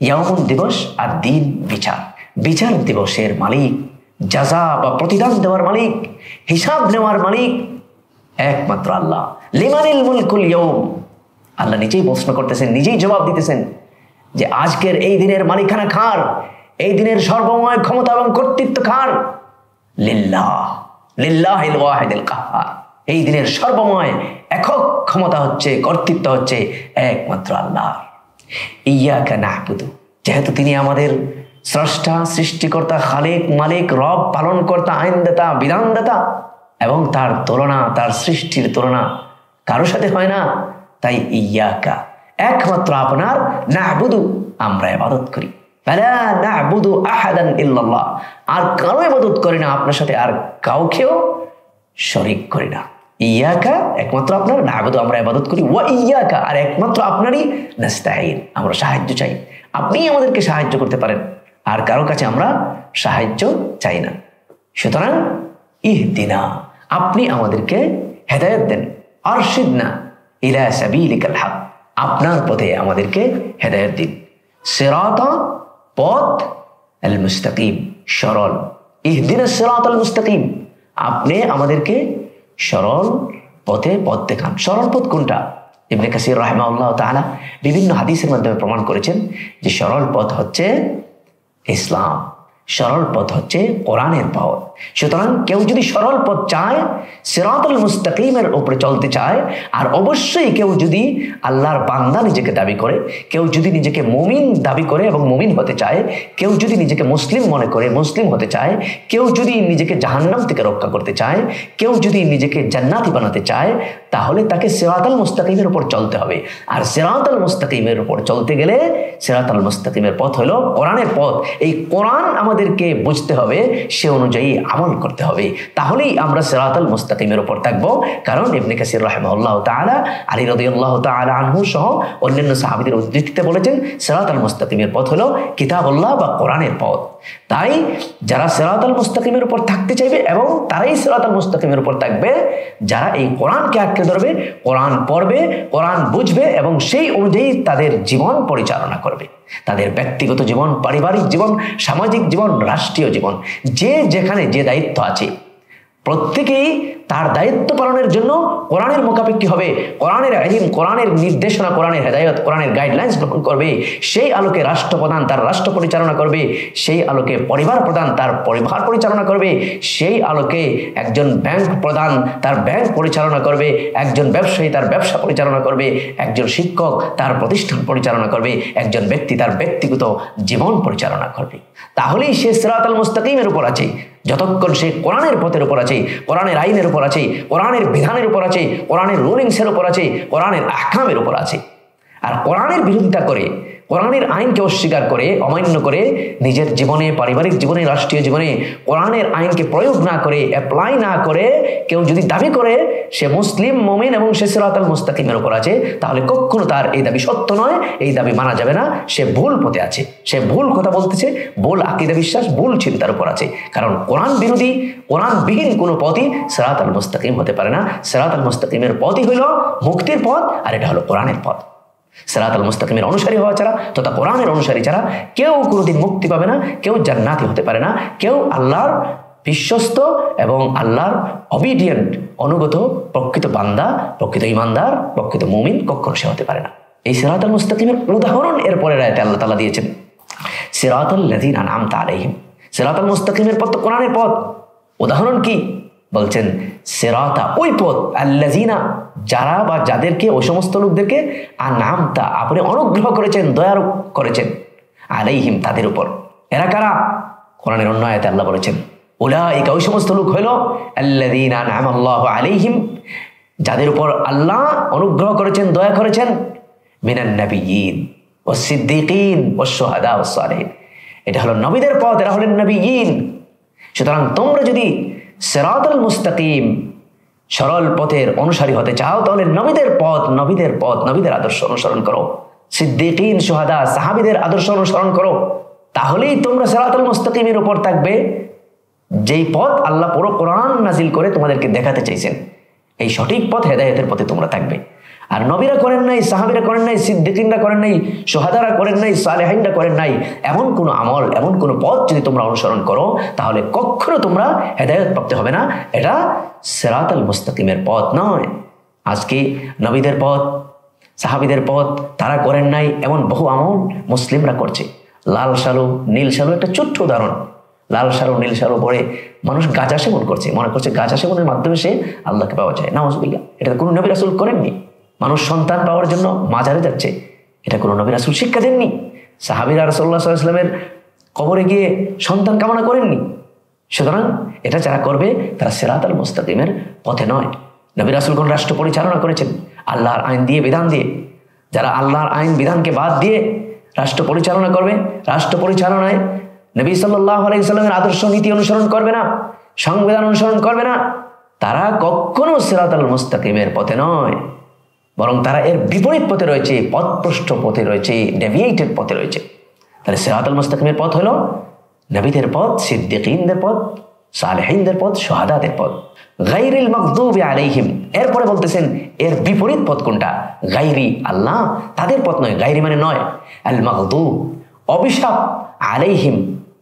ইয়াউম দিবস, আর দিন বিচার, বিচার দিবসের মালিক, জাযা বা প্রতিদান দেওয়ার মালিক, হিসাব নেওয়ার মালিক একমাত্র আল্লাহ। লিমানিল মুলকুল ইয়াউম, আল্লাহ নিজেই প্রশ্ন করতেছেন, নিজেই জবাব দিতেছেন যে আজকের এই দিনের মালিকানা কার, এই দিনের সর্বময় ক্ষমতা এবং কর্তৃত্ব কার? লিল্লাহ, লিল্লাহিল ওয়াহিদিল কাহ্হার। এই দিনের সর্বময় একক ক্ষমতা হচ্ছে, কর্তৃত্ব হচ্ছে একমাত্র আল্লাহর। ইয়াকা না'বুদু, যেহেতু তিনি আমাদের স্রষ্টা, সৃষ্টিকর্তা, খালেক, মালিক, রব, পালনকর্তা, আইনদাতা, বিধানদাতা, এবং তার তুলনা, তার সৃষ্টির তুলনা কারোর সাথে হয় না। তাই ইয়াকা, একমাত্র আপনার, না'বুদু, আমরা ইবাদত করি, ফালা না'বুদু আহাদান ইল্লাল্লাহ, আর কারো ইবাদত করি না আপনার সাথে, আর কাউকেও শরীক করি না। ইয়াকা, একমাত্র আপনার, না'বুদু, আমরা ইবাদত করি, ওয়া ইয়াকা, আর একমাত্র আপনারই, নাস্তাঈন, আমরা সাহায্য চাই। আপনি আমাদেরকে সাহায্য করতে পারেন, আর কারো কাছে আমরা সাহায্য চাই না। সুতরাং ইহদিনা, আপনি আমাদেরকে হেদায়েত দেন, আরশিদনা ইলা সাবিলিকাল হক, আপনার পথে আমাদেরকে হেদায়েত দিন। সিরাতা, পথ, আল মুস্তাকিম, সরল। ইহদিনা সিরাতাল মুস্তাকিম, আপনি আমাদেরকে সরল পথে পথ দেখান। সরল পথ কোনটা? ইবনে কাসির রাহিমাহুল্লাহ তাআলা বিভিন্ন হাদিসের মাধ্যমে প্রমাণ করেছেন যে সরল পথ হচ্ছে ইসলাম, সরল পথ হচ্ছে কোরআনের পথ। সুতরাং কেউ যদি সরল পথ চায়, সিরাতুল মুস্তাকিমের উপরে চলতে চায়, আর অবশ্যই কেউ যদি আল্লাহর বান্দা নিজেকে দাবি করে, কেউ যদি নিজেকে মুমিন দাবি করে এবং মুমিন হতে চায়, কেউ যদি নিজেকে মুসলিম মনে করে মুসলিম হতে চায়, কেউ যদি নিজেকে জাহান্নাম থেকে রক্ষা করতে চায়, কেউ যদি নিজেকে জান্নাতি বানাতে চায়, তাহলে তাকে সিরাতুল মুস্তাকিমের উপর চলতে হবে। আর সিরাতুল মুস্তাকিমের উপর চলতে গেলে সিরাতুল মুস্তাকিমের পথ হলো কোরআনের পথ। এই কোরআন আমাদেরকে বুঝতে হবে, সে অনুযায়ী আমল করতে হবে, তাহলেই আমরা সিরাতুল মুস্তাকিমের উপর থাকবো। কারণ ইবনে কাসির রাহিমাহুল্লাহ তাআলা আলী রাদিয়াল্লাহু তাআলা আনহু সহ অন্যান্য সাহাবীদের উদ্ধৃতিতে বলেছেন সিরাতুল মুস্তাকিমের পথ হলো কিতাবুল্লাহ বা কোরআনের পথ। তাই যারা সিরাতুল মুস্তাকিমের উপর থাকতে চাইবে, এবং তারাই সিরাতুল মুস্তাকিমের উপর থাকবে যারা এই কোরআনকে আঁকড়ে ধরবে, কোরআন পড়বে, কোরআন বুঝবে, এবং সেই অনুযায়ী তাদের জীবন পরিচালনা করবে। তাদের ব্যক্তিগত জীবন, পারিবারিক জীবন, সামাজিক জীবন, রাষ্ট্রীয় জীবন, যে যেখানে যে দায়িত্ব আছে, প্রত্যেকেই তার দায়িত্ব পালনের জন্য কোরআনের মোকাবিকি হবে, কোরআনের ইলম, কোরআনের নির্দেশনা, কোরআনের হেদায়েত, কোরআনের গাইডলাইন্স গ্রহণ করবে। সেই আলোকে রাষ্ট্রপ্রধান তার রাষ্ট্র পরিচালনা করবে, সেই আলোকে পরিবার প্রধান তার পরিবার পরিচালনা করবে, সেই আলোকে একজন ব্যাংক প্রধান তার ব্যাংক পরিচালনা করবে, একজন ব্যবসায়ী তার ব্যবসা পরিচালনা করবে, একজন শিক্ষক তার প্রতিষ্ঠান পরিচালনা করবে, একজন ব্যক্তি তার ব্যক্তিগত জীবন পরিচালনা করবে। তাহলেই সে সিরাতুল মুস্তাকিমের উপর আছে। যতক্ষণ সে কোরআনের পথের উপর আছে, কোরআনের আইনের উপর আছে, কোরআনের বিধানের উপর আছে, কোরআনের রুলিংসের উপর আছে, কোরআনের আহকামের উপর আছে, আর কোরআনের বিরোধিতা করে, কোরআনের আইনকে অস্বীকার করে, অমান্য করে, নিজের জীবনে, পারিবারিক জীবনে, রাষ্ট্রীয় জীবনে কোরআনের আইনকে প্রয়োগ না করে, অ্যাপ্লাই না করে কেউ যদি দাবি করে সে মুসলিম, মুমিন এবং সে সিরাতুল মুস্তাকিমের উপর আছে, তাহলে কখনো তার এই দাবি সত্য নয়, এই দাবি মানা যাবে না। সে ভুল পথে আছে, সে ভুল কথা বলতেছে, ভুল আকীদা বিশ্বাস, ভুল চিন্তার উপর আছে। কারণ কোরআন বিরোধী, কোরআনবিহীন কোনো পথই সিরাতুল মুস্তাকিম হতে পারে না। সিরাতুল মুস্তাকিমের পথই হলো মুক্তির পথ, আর এটা হলো কোরআনের পথ। সিরাতুল মুস্তাকিমের অনুসারী হওয়া ছাড়া, তথা কোরআনের অনুসারী ছাড়া কেউ কোনোদিন মুক্তি পাবে না, কেউ জান্নাতি হতে পারে না, কেউ আল্লাহর বিশ্বস্ত এবং আল্লাহর অবিডিয়েন্ট, অনুগত প্রকৃত বান্দা, প্রকৃত ইমানদার, প্রকৃত মুমিন কখনো সে হতে পারে না। এই সিরাতুল মুস্তাকিমের উদাহরণ এরপরের আয়াতে আল্লাহ তাআলা দিয়েছেন, সিরাতাল লাযিনা আনআমতা আলাইহিম। সিরাতুল মুস্তাকিমের পথ তো কোরআনের পথ। উদাহরণ কি? বলছেন সিরাতা, ওই পথ, আল্লাযিনা, যারা বা যাদেরকে, ওই সমস্ত লোকদেরকে, আনআমতা, আপনি অনুগ্রহ করেছেন, দয়া করেছেন, আলাইহিম, তাদের উপর। এরা কারা? কোরআনের অন্য আয়াতে আল্লাহ বলেছেন উলাইকা, ওই সমস্ত লোক হলো আল্লাযিনা আনআমাল্লাহু আলাইহিম, যাদের উপর আল্লাহ অনুগ্রহ করেছেন, দয়া করেছেন, মিনান নাবিয়্যিন ওয়াস সিদ্দীকিন ওয়াস শুহাদা ওয়াস সালিহিন। এটা হলো নবীদের পথ, এরা হলেন নবিয়্যিন। সুতরাং তোমরা যদি সিরাতুল মুস্তাকিম, সরল পথের অনুসারী হতে চাও, তাহলে নবীদের পথ, নবীদের পথ, নবীদের আদর্শ অনুসরণ করো, সিদ্দীকিন, শুহাদা, সাহাবীদের আদর্শ অনুসরণ করো, তাহলেই তোমরা সিরাতুল মুস্তাকিমের উপর থাকবে, যেই পথ আল্লাহ পুরো কোরআন নাজিল করে তোমাদেরকে দেখাতে চাইছেন। এই সঠিক পথ, হেদায়েতের পথে তোমরা থাকবে। আর নবীরা করেন নাই, সাহাবীরা করেন নাই, সিদ্দীকিনরা করেন নাই, শুহাদারা করেন নাই, সালেহিনরা করেন নাই, এমন কোনো আমল, এমন কোনো পথ যদি তোমরা অনুসরণ করো, তাহলে কখনো তোমরা হেদায়েত প্রাপ্ত হবে না। এটা সিরাতুল মুস্তাকিমের পথ নয়। আজকে নবীদের পথ, সাহাবীদের পথ তারা করেন নাই, এমন বহু আমল মুসলিমরা করছে। লাল শালু, নীল শালু একটা ছোট্ট উদাহরণ। লাল শালু, নীল শালু পরে মানুষ গাঁজা সেবন করছে, মনে করছে গাঁজা সেবনের মাধ্যমে সে আল্লাহকে পাওয়া যায়। নাউজুবিল্লাহ, এটা কোনো নবী রাসূল করেননি। মানুষ সন্তান পাওয়ার জন্য মাজারে যাচ্ছে, এটা কোনো নবী রাসূল শিক্ষা দেননি। সাহাবীরা রাসূলুল্লাহ সাল্লাল্লাহু আলাইহি ওয়াসাল্লামের কবরে গিয়ে সন্তান কামনা করেননি। সুতরাং এটা যারা করবে তারা সিরাতাল মুস্তাকিমের পথে নয়। নবী রাসূলগণ রাষ্ট্র পরিচালনা করেছেন আল্লাহর আইন দিয়ে, বিধান দিয়ে। যারা আল্লাহর আইন বিধানকে বাদ দিয়ে রাষ্ট্র পরিচালনা করবে, রাষ্ট্র পরিচালনায় নবী সাল্লাল্লাহু আলাইহি ওয়াসাল্লামের আদর্শ নীতি অনুসরণ করবে না, সংবিধান অনুসরণ করবে না, তারা কখনো সিরাতাল মুস্তাকিমের পথে নয়, বরং তারা এর বিপরীত পথে রয়েছে, পথভ্রষ্ট পথে রয়েছে, ডেভিয়েটেড পথে রয়েছে। তাহলে সিরাতাল মুস্তাকিমের পথ হলো নবীদের পথ, সিদ্দিকীনদের পথ, সালেহিনদের পথ, শুহাদাদের পথ। গায়রিল মাগদুবি আলাইহিম, এরপরে বলতেছেন এর বিপরীত পথ কোনটা? গায়রি, আল্লাহ তাদের পথ নয়, গায়রি মানে নয়, আল মাগদুব অভিশাপ, আলাইহিম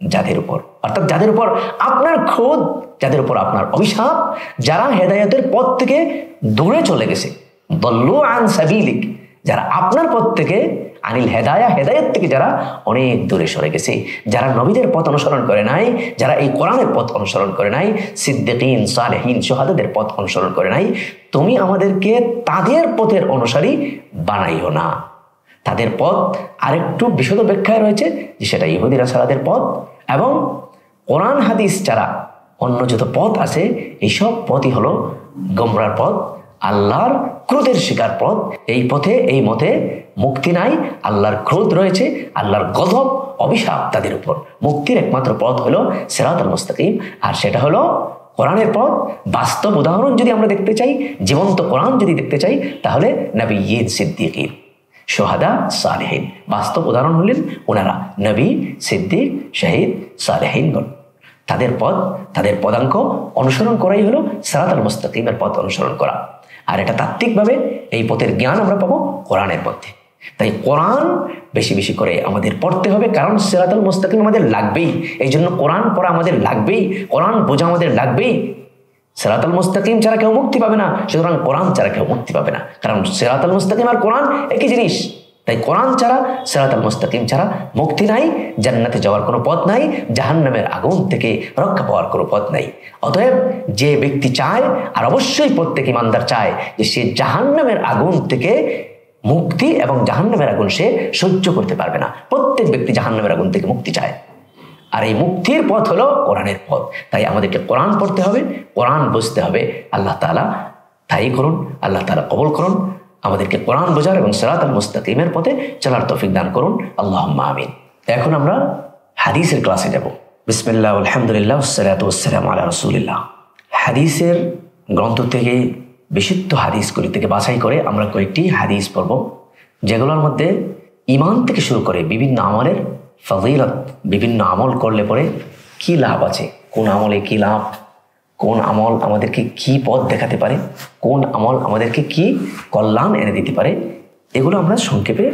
যাদের উপর, অর্থাৎ যাদের উপর আপনার ক্রোধ, যাদের উপর আপনার অভিশাপ, যারা হেদায়েতের পথ থেকে দূরে চলে গেছে। দল্লু আন সাবিলিক, যারা আপনার পথ থেকে, আনিল হেদায়া, হেদায়েত থেকে যারা অনেক দূরে সরে গেছে, যারা নবীদের পথ অনুসরণ করে নাই, যারা এই কোরআনের পথ অনুসরণ করে নাই, সিদ্দিকীন, সালেহিন, শুহাদাদের পথ অনুসরণ করে নাই, তুমি আমাদেরকে তাদের পথের অনুসারী বানাইও না। তাদের পথ আরেকটু বিশদ ব্যাখ্যায় রয়েছে যে সেটা ইহুদি নাসারাদের পথ, এবং কোরআন হাদিস ছাড়া অন্য যত পথ আছে এইসব পথই হলো গোমরার পথ, আল্লাহর ক্রোধের শিকার পথ। এই পথে, এই মতে মুক্তি নাই, আল্লাহর ক্রোধ রয়েছে, আল্লাহর গজব, অভিশাপ তাদের উপর। মুক্তির একমাত্র পথ হলো সিরাতাল মুস্তাকিম, আর সেটা হলো কোরআনের পথ। বাস্তব উদাহরণ যদি আমরা দেখতে চাই, জীবন্ত কোরআন যদি দেখতে চাই, তাহলে নবিয়্যিন, সিদ্দিকীন, শুহাদা, সালেহিন, বাস্তব উদাহরণ হলেন ওনারা, নবী, সিদ্দিক, শহীদ, সালেহিনগণ। তাদের পথ, তাদের পদাঙ্ক অনুসরণ করাই হলো সিরাতাল মুস্তাকিমের পথ অনুসরণ করা। আর এটা তাত্ত্বিকভাবে এই পথের জ্ঞান আমরা পাবো কোরআনের মধ্যে। তাই কোরআন বেশি বেশি করে আমাদের পড়তে হবে, কারণ সিরাতাল মুস্তাকিম আমাদের লাগবেই। এই জন্য কোরআন পড়া আমাদের লাগবেই, কোরআন বোঝা আমাদের লাগবেই। সিরাতাল মুস্তাকিম ছাড়া কেউ মুক্তি পাবে না, সুতরাং কোরআন ছাড়া কেউ মুক্তি পাবে না, কারণ সিরাতাল মুস্তাকিম আর কোরআন একই জিনিস। তাই কোরআন ছাড়া, সিরাতাল মুস্তাকিম ছাড়া মুক্তি নাই, জান্নাতে যাওয়ার কোনো পথ নাই, জাহান্নামের আগুন থেকে রক্ষা পাওয়ার কোনো পথ নাই। অতএব যে ব্যক্তি চায়, আর অবশ্যই প্রত্যেক ইমানদার চায় যে সে জাহান্নামের আগুন থেকে মুক্তি এবং জাহান্নামের আগুন সে সহ্য করতে পারবে না, প্রত্যেক ব্যক্তি জাহান্নামের আগুন থেকে মুক্তি চায়। আর এই মুক্তির পথ হলো কোরআনের পথ। তাই আমাদেরকে কোরআন পড়তে হবে, কোরআন বুঝতে হবে। আল্লাহ তাআলা তাই করুন, আল্লাহ তাআলা কবুল করুন, আমাদেরকে কোরআন বোঝার এবং সিরাতাল মুস্তাকিমের পথে চলার তৌফিক দান করুন, আল্লাহুম্মা আমিন। এখন আমরা হাদিসের ক্লাসে যাব। বিসমিল্লাহ, আলহামদুলিল্লাহ, ওয়াসসালাতু ওয়াসসালামু আলা রাসূলিল্লাহ। হাদিসের গ্রন্থ থেকে, বিশুদ্ধ হাদিসগুলি থেকে বাছাই করে আমরা কয়েকটি হাদিস পড়ব, যেগুলোর মধ্যে ঈমান থেকে শুরু করে বিভিন্ন আমলের ফজিলত, বিভিন্ন আমল করলে পরে কি লাভ আছে, কোন আমলে কি লাভ, কোন আমল আমাদেরকে কি পথ দেখাতে পারে, কোন আমল আমাদেরকে কি কল্যাণ এনে দিতে পারে, এগুলো আমরা সংক্ষেপে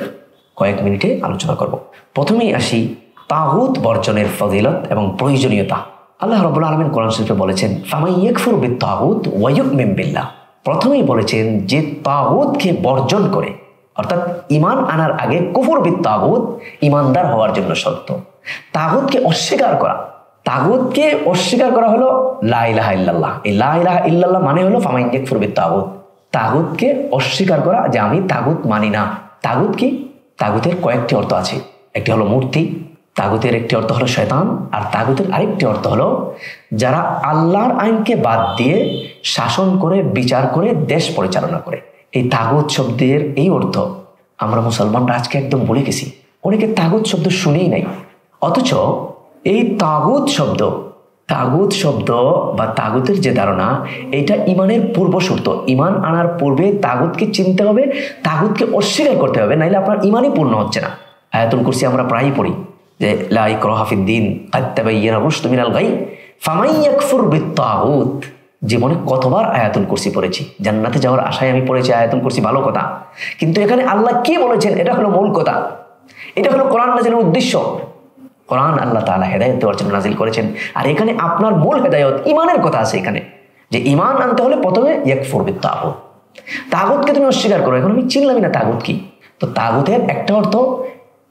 কয়েক মিনিটে আলোচনা করব। প্রথমেই আসি তাগুত বর্জনের ফজিলত এবং প্রয়োজনীয়তা। আল্লাহ রাব্বুল আলামিন কোরআন শরীফে বলেছেন, ফামান ইয়াকফুর বিত-তাগুত ওয়া ইউমিন বিল্লাহ। প্রথমেই বলেছেন যে তাগুতকে বর্জন করে, অর্থাৎ ঈমান আনার আগে কুফর বিত-তাগুত, ঈমানদার হওয়ার জন্য শর্ত। তাগুতকে অস্বীকার করা, তাগুতকে অস্বীকার করা হলো লা ইলাহা ইল্লাল্লাহ। এই লা ইলাহা ইল্লাল্লাহ মানে হলো ফামান ইয়াকফুর বিত-তাগুত, তাগুতকে অস্বীকার করা, যে আমি তাগুত মানি না। তাগুত কি? তাগুতের কয়েকটি অর্থ আছে। একটি হলো মূর্তি, তাগুতের একটি অর্থ হলো শয়তান, আর তাগুতের আরেকটি অর্থ হলো যারা আল্লাহর আইনকে বাদ দিয়ে শাসন করে, বিচার করে, দেশ পরিচালনা করে। এই তাগুত শব্দের এই অর্থ আমরা মুসলমানরা আজকে একদম ভুলে গেছি। অনেকে তাগুত শব্দ শুনেই নাই, অথচ এই তাগুত শব্দ বা তাগুতের যে ধারণা, এটা ঈমানের পূর্ব শর্ত। ঈমান আনার পূর্বে তাগুতকে চিনতে হবে, তাগুতকে অস্বীকার করতে হবে, নাইলে আপনার ঈমানই পূর্ণ হচ্ছে না। আয়াতুল কুরসি আমরা প্রায়ই পড়ি যে লা ইকরাহা ফিদ-দীন ক্বাদ তাবায়্যানা রুশদু মিনাল গাই ফামান ইয়াকফুর বিত-তাগুত। জীবনে কতবার আয়াতুল কুরসি পড়েছি, জান্নাতে যাওয়ার আশায় আমি পড়েছি আয়াতুল কুরসি, ভালো কথা, কিন্তু এখানে আল্লাহ কি বলেছেন এটা হলো মূল কথা, এটা হলো কোরআন নাযিলের উদ্দেশ্য। কোরআন আল্লাহ তাআলা হেদায়েত দেওয়ার জন্য নাযিল করেছেন, আর এখানে আপনার মূল হেদায়েত ঈমানের কথা আছে এখানে, যে ঈমান আনতে হলে প্রথমে ইয়াকফুর বিত-তাগুত, তাগুতকে তুমি অস্বীকার করো। এখন আমি চিনলামই না তাগুত কি। তো তাগুতের একটা অর্থ,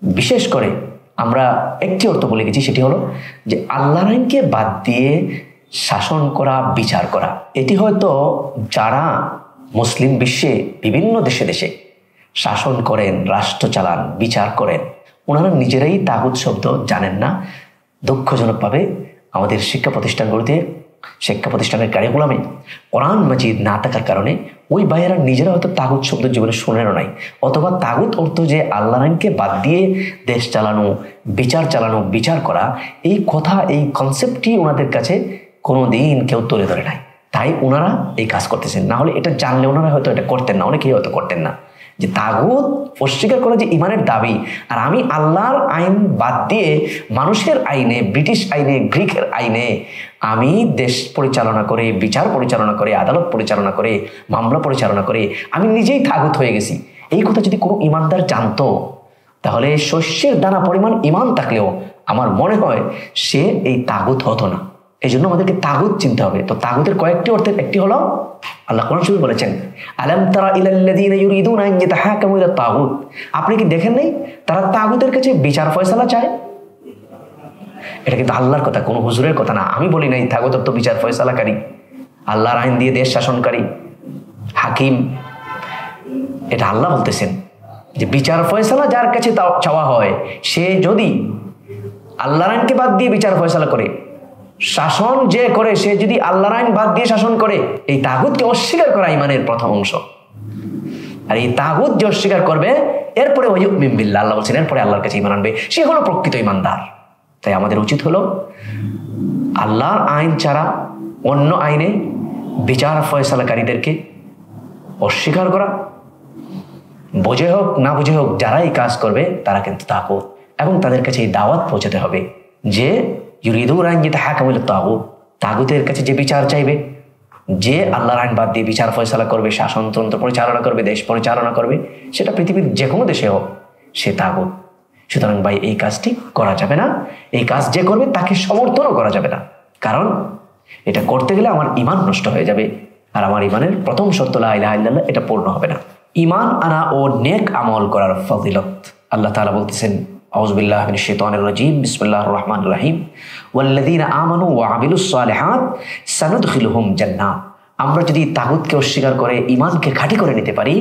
বিশেষ করে আমরা একটি অর্থ বলে গেছি, সেটি হলো যে আল্লাহর আইনকে বাদ দিয়ে শাসন করা, বিচার করা। এটি হয়তো যারা মুসলিম বিশ্বে বিভিন্ন দেশে দেশে শাসন করেন, রাষ্ট্র চালান, বিচার করেন, ওনারা নিজেরাই তাগুত শব্দ জানেন না। দুঃখজনকভাবে আমাদের শিক্ষা প্রতিষ্ঠানের কারিকুলামে কোরআন মাজিদ না থাকার কারণে ওই ভাইয়েরা নিজেরা হয়তো তাগুত শব্দ জীবনে শোনেনও নাই, অথবা তাগুত অর্থ যে আল্লাহর আইনকে বাদ দিয়ে দেশ চালানো, বিচার করা, এই কথা, এই কনসেপ্টটি ওনাদের কাছে কোনো দিন কেউ তুলে ধরে নাই। তাই ওনারা এই কাজ করতেছেন। না হলে এটা জানলে ওনারা হয়তো এটা করতেন না, অনেকেই হয়তো করতেন না। যে তাগুত অস্বীকার করা যে ইমানের দাবি, আর আমি আল্লাহর আইন বাদ দিয়ে মানুষের আইনে, ব্রিটিশ আইনে, গ্রিকের আইনে আমি দেশ পরিচালনা করে, বিচার পরিচালনা করে, আদালত পরিচালনা করে, মামলা পরিচালনা করে আমি নিজেই তাগুত হয়ে গেছি, এই কথা যদি কোনো ইমানদার জানতো, তাহলে শস্যের দানা পরিমাণ ইমান থাকলেও আমার মনে হয় সে এই তাগুত হতো না। এই জন্য আমাদেরকে তাগুত চিনতে হবে। তো তাগুতের কয়েকটি অর্থের একটি হলো, আল্লাহ কোরআন শরীফে বলেছেন, আলাম তারা ইলাল্লাযীনা ইউরিদুনা আন ইয়াতাহাকামু ইলা তাগুত, আপনি কি দেখেন নাই তারা তাগুতের কাছে বিচার ফয়সালা চায়? এটা কিন্তু আল্লাহর কথা, কোনো হুজুরের কথা না। আমি বলি নাই তাগুত তো বিচার ফয়সালাকারী, আল্লাহর আইন দিয়ে দেশ শাসনকারী হাকিম। এটা আল্লাহ বলতেছেন যে বিচার ফয়সালা যার কাছে চাওয়া হয়, সে যদি আল্লাহর আইনকে বাদ দিয়ে বিচার ফয়সালা করে, শাসন যে করে, সে যদি আল্লাহর আইন বাদ দিয়ে শাসন করে, এই তাগুতকে অস্বীকার করা ইমানের প্রথম অংশ। আর এই তাগুত যে অস্বীকার করবে, এরপরে ওয়ায়ুমিন বিল্লাহ, আল্লাহ বলছেন এরপরে আল্লাহর কাছে ঈমান আনবে, সে হলো প্রকৃত ঈমানদার। তাই আমাদের উচিত হলো আল্লাহর আইন ছাড়া অন্য আইনে বিচার ফয়সালাকারীদেরকে অস্বীকার করা। বুঝে হোক না বুঝে হোক, যারা এই কাজ করবে তারা কিন্তু তাগুত, এবং তাদের কাছে এই দাওয়াত পৌঁছাতে হবে যে ইউরিদুনা আন ইয়াতাহাকামু ইলা তাগুত, তাগুতের কাছে যে বিচার চাইবে, যে আল্লাহর আইন বাদ দিয়ে বিচার ফয়সালা করবে, শাসনতন্ত্র পরিচালনা করবে, দেশ পরিচালনা করবে, সেটা পৃথিবীর যে কোনো দেশে হোক, সে তাগুত। সুতরাং ভাই, এই কাজটি করা যাবে না। এই কাজ যে করবে তাকে সমর্থনও করা যাবে না, কারণ এটা করতে গেলে আমার ঈমান নষ্ট হয়ে যাবে, আর আমার ঈমানের প্রথম শর্ত লা ইলাহা ইল্লাল্লাহ, এটা পূর্ণ হবে না। ঈমান আনা ও নেক আমল করার ফজিলত আল্লাহ তাআলা বলতেছেন, আউযু বিল্লাহি মিনাশ শাইতানির রাজীম, বিসমিল্লাহির রাহমানির রাহিম, ওয়াল্লাযীনা আমানু ওয়া আমিলুস সালিহাত সানুদখিলুহুম জান্নাত। আমরা যদি তাগুতকে অস্বীকার করে ঈমানকে খাঁটি করে নিতে পারি,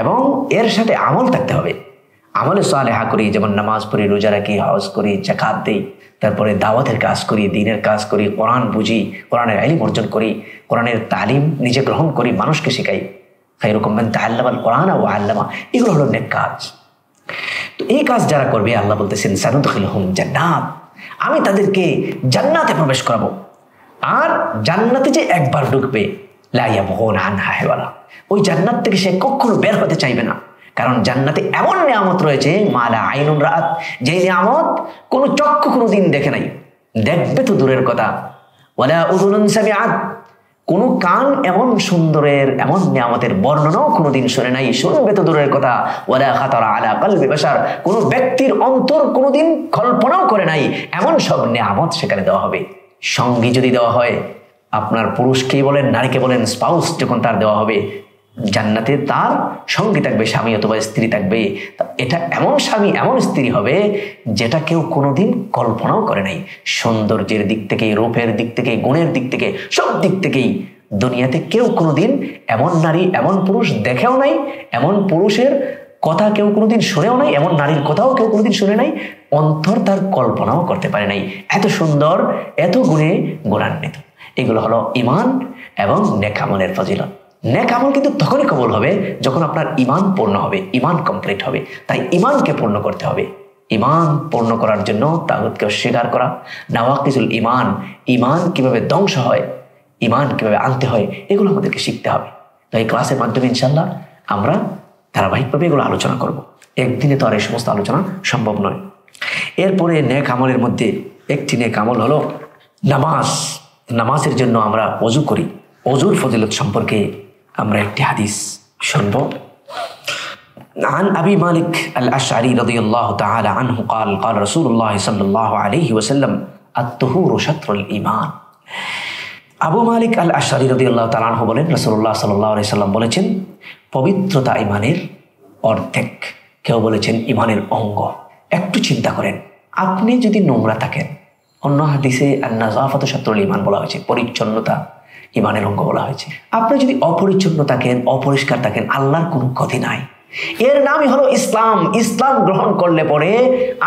এবং এর সাথে আমল থাকতে হবে, আমলে সালেহা করি, যেমন নামাজ পড়ি, রোজা রাখি, হজ করি, যাকাত দেই, তারপরে দাওয়াতের কাজ করি, দ্বীনের কাজ করি, কোরআন বুঝি, কোরআনের ইলম অর্জন করি, কোরআনের তালিম নিজে গ্রহণ করি, মানুষকে শেখাই, খায়রুকুম মান তাআল্লামাল কোরআন ওয়া আল্লামা, এগুলো হলো নেক কাজ। তো এই কাজ যারা করবে, আল্লাহ বলতেছেন সানুদখিলুহুম জান্নাত, আমি তাদেরকে জান্নাতে প্রবেশ করাবো। আর জান্নাতে যে একবার ঢুকবে, লা ইয়াবগুনা আনহা হিওয়ালা, ওই জান্নাত থেকে সে কখনো বের হতে চাইবে না। কারণ জান্নাতে এমন নিয়ামত রয়েছে, মালা আইনুন রাআত, যে নিয়ামত কোনো চক্ষু কোনোদিন দেখে নাই, দেখবে তো দূরের কথা, ওয়ালা উযুনুন সামিআত, কোনো কান এমন সুন্দরের, এমন নিয়ামতের বর্ণনাও কোনোদিন শুনে নাই, শুনবে তো দূরের কথা, ওয়ালা খাতারা আলা কলবি বাশার, কোনো ব্যক্তির অন্তর কোনোদিন কল্পনাও করে নাই, এমন সব নিয়ামত সেখানে দেওয়া হবে। সঙ্গী যদি দেওয়া হয়, আপনার পুরুষকেই বলেন, নারীকে বলেন, স্পাউস যখন তার দেওয়া হবে, জান্নাতে তার সঙ্গী থাকবে, স্বামী অথবা স্ত্রী থাকবে, এটা এমন স্বামী এমন স্ত্রী হবে যেটা কেউ কোনোদিন কল্পনাও করে নাই। সৌন্দর্যের দিক থেকে, রূপের দিক থেকে, গুণের দিক থেকে, সব দিক থেকেই দুনিয়াতে কেউ কোনোদিন এমন নারী এমন পুরুষ দেখেও নাই, এমন পুরুষের কথা কেউ কোনোদিন শুনেও নাই, এমন নারীর কথাও কেউ কোনোদিন শুনে নাই, অন্তর তার কল্পনাও করতে পারে নাই, এত সুন্দর, এত গুণে গুণান্বিত। এগুলো হলো ঈমান এবং নেক আমলের ফজিলত। নেক আমল কিন্তু তখনই কবুল হবে যখন আপনার ঈমান পূর্ণ হবে, ঈমান কমপ্লিট হবে। তাই ঈমানকে পূর্ণ করতে হবে। ঈমান পূর্ণ করার জন্য তাগুতকে অস্বীকার করা, নাওয়াকিজুল ঈমান, ঈমান কিভাবে ধ্বংস হয়, ঈমান কিভাবে আনতে হয়, এগুলো আমাদেরকে শিখতে হবে। তো এই ক্লাসের মাধ্যমে ইনশাআল্লাহ আমরা ধারাবাহিকভাবে এগুলো আলোচনা করব। একদিনে তো আর এই সমস্ত আলোচনা সম্ভব নয়। এরপরে নেক আমলের মধ্যে একটি নেক আমল হলো নামাজ। নামাজের জন্য আমরা ওযু করি। ওযুর ফজিলত সম্পর্কে আমরা একটি হাদিস শুনব। عن أبي مالك الأشعري رضي الله تعالى عنه قال قال رسول الله صلى الله عليه وسلم الطهور شطر الإيمان। আবু মালিক আল আশআরী রাদিয়াল্লাহু তাআলা আনহু বলেন, রাসূলুল্লাহ সাল্লাল্লাহু আলাইহি সাল্লাম বলেছেন, পবিত্রতা ঈমানের অর্ধেক, কেউ বলেছেন ঈমানের অঙ্গ। একটু চিন্তা করেন, আপনি যদি নোংরা থাকেন, অন্য হাদিসে আন-নাযাফাতু শাতরুল ঈমান বলা হয়েছে, পরিচ্ছন্নতা ঈমানের অঙ্গ বলা হয়েছে। আপনি যদি অপরিচ্ছন্ন থাকেন, অপরিষ্কার থাকেন, আল্লাহর কোনো ক্ষতি নাই, এর নামই হলো ইসলাম। ইসলাম গ্রহণ করলে পরে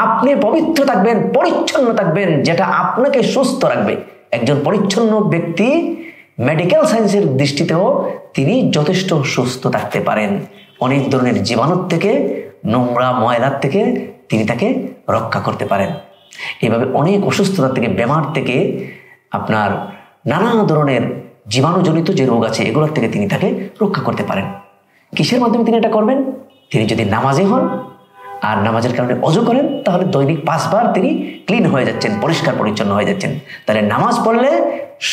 আপনি পবিত্র থাকবেন, পরিচ্ছন্ন থাকবেন, যেটা আপনাকে সুস্থ রাখবে। একজন পরিচ্ছন্ন ব্যক্তি মেডিকেল সায়েন্সের দৃষ্টিতেও তিনি যথেষ্ট সুস্থ থাকতে পারেন। অনেক ধরনের জীবাণু থেকে, নোংরা ময়লার থেকে তিনি তাকে রক্ষা করতে পারেন। এইভাবে অনেক অসুস্থতা থেকে, বেমার থেকে, আপনার নানা ধরনের জীবাণুজনিত যে রোগ আছে এগুলোর থেকে তিনি তাকে রক্ষা করতে পারেন। কিসের মাধ্যমে তিনি এটা করবেন? তিনি যদি নামাজি হন আর নামাজের কারণে অজু করেন, তাহলে দৈনিক 5 বার তিনি ক্লিন হয়ে যাচ্ছেন, পরিষ্কার পরিচ্ছন্ন হয়ে যাচ্ছেন। তাহলে নামাজ পড়লে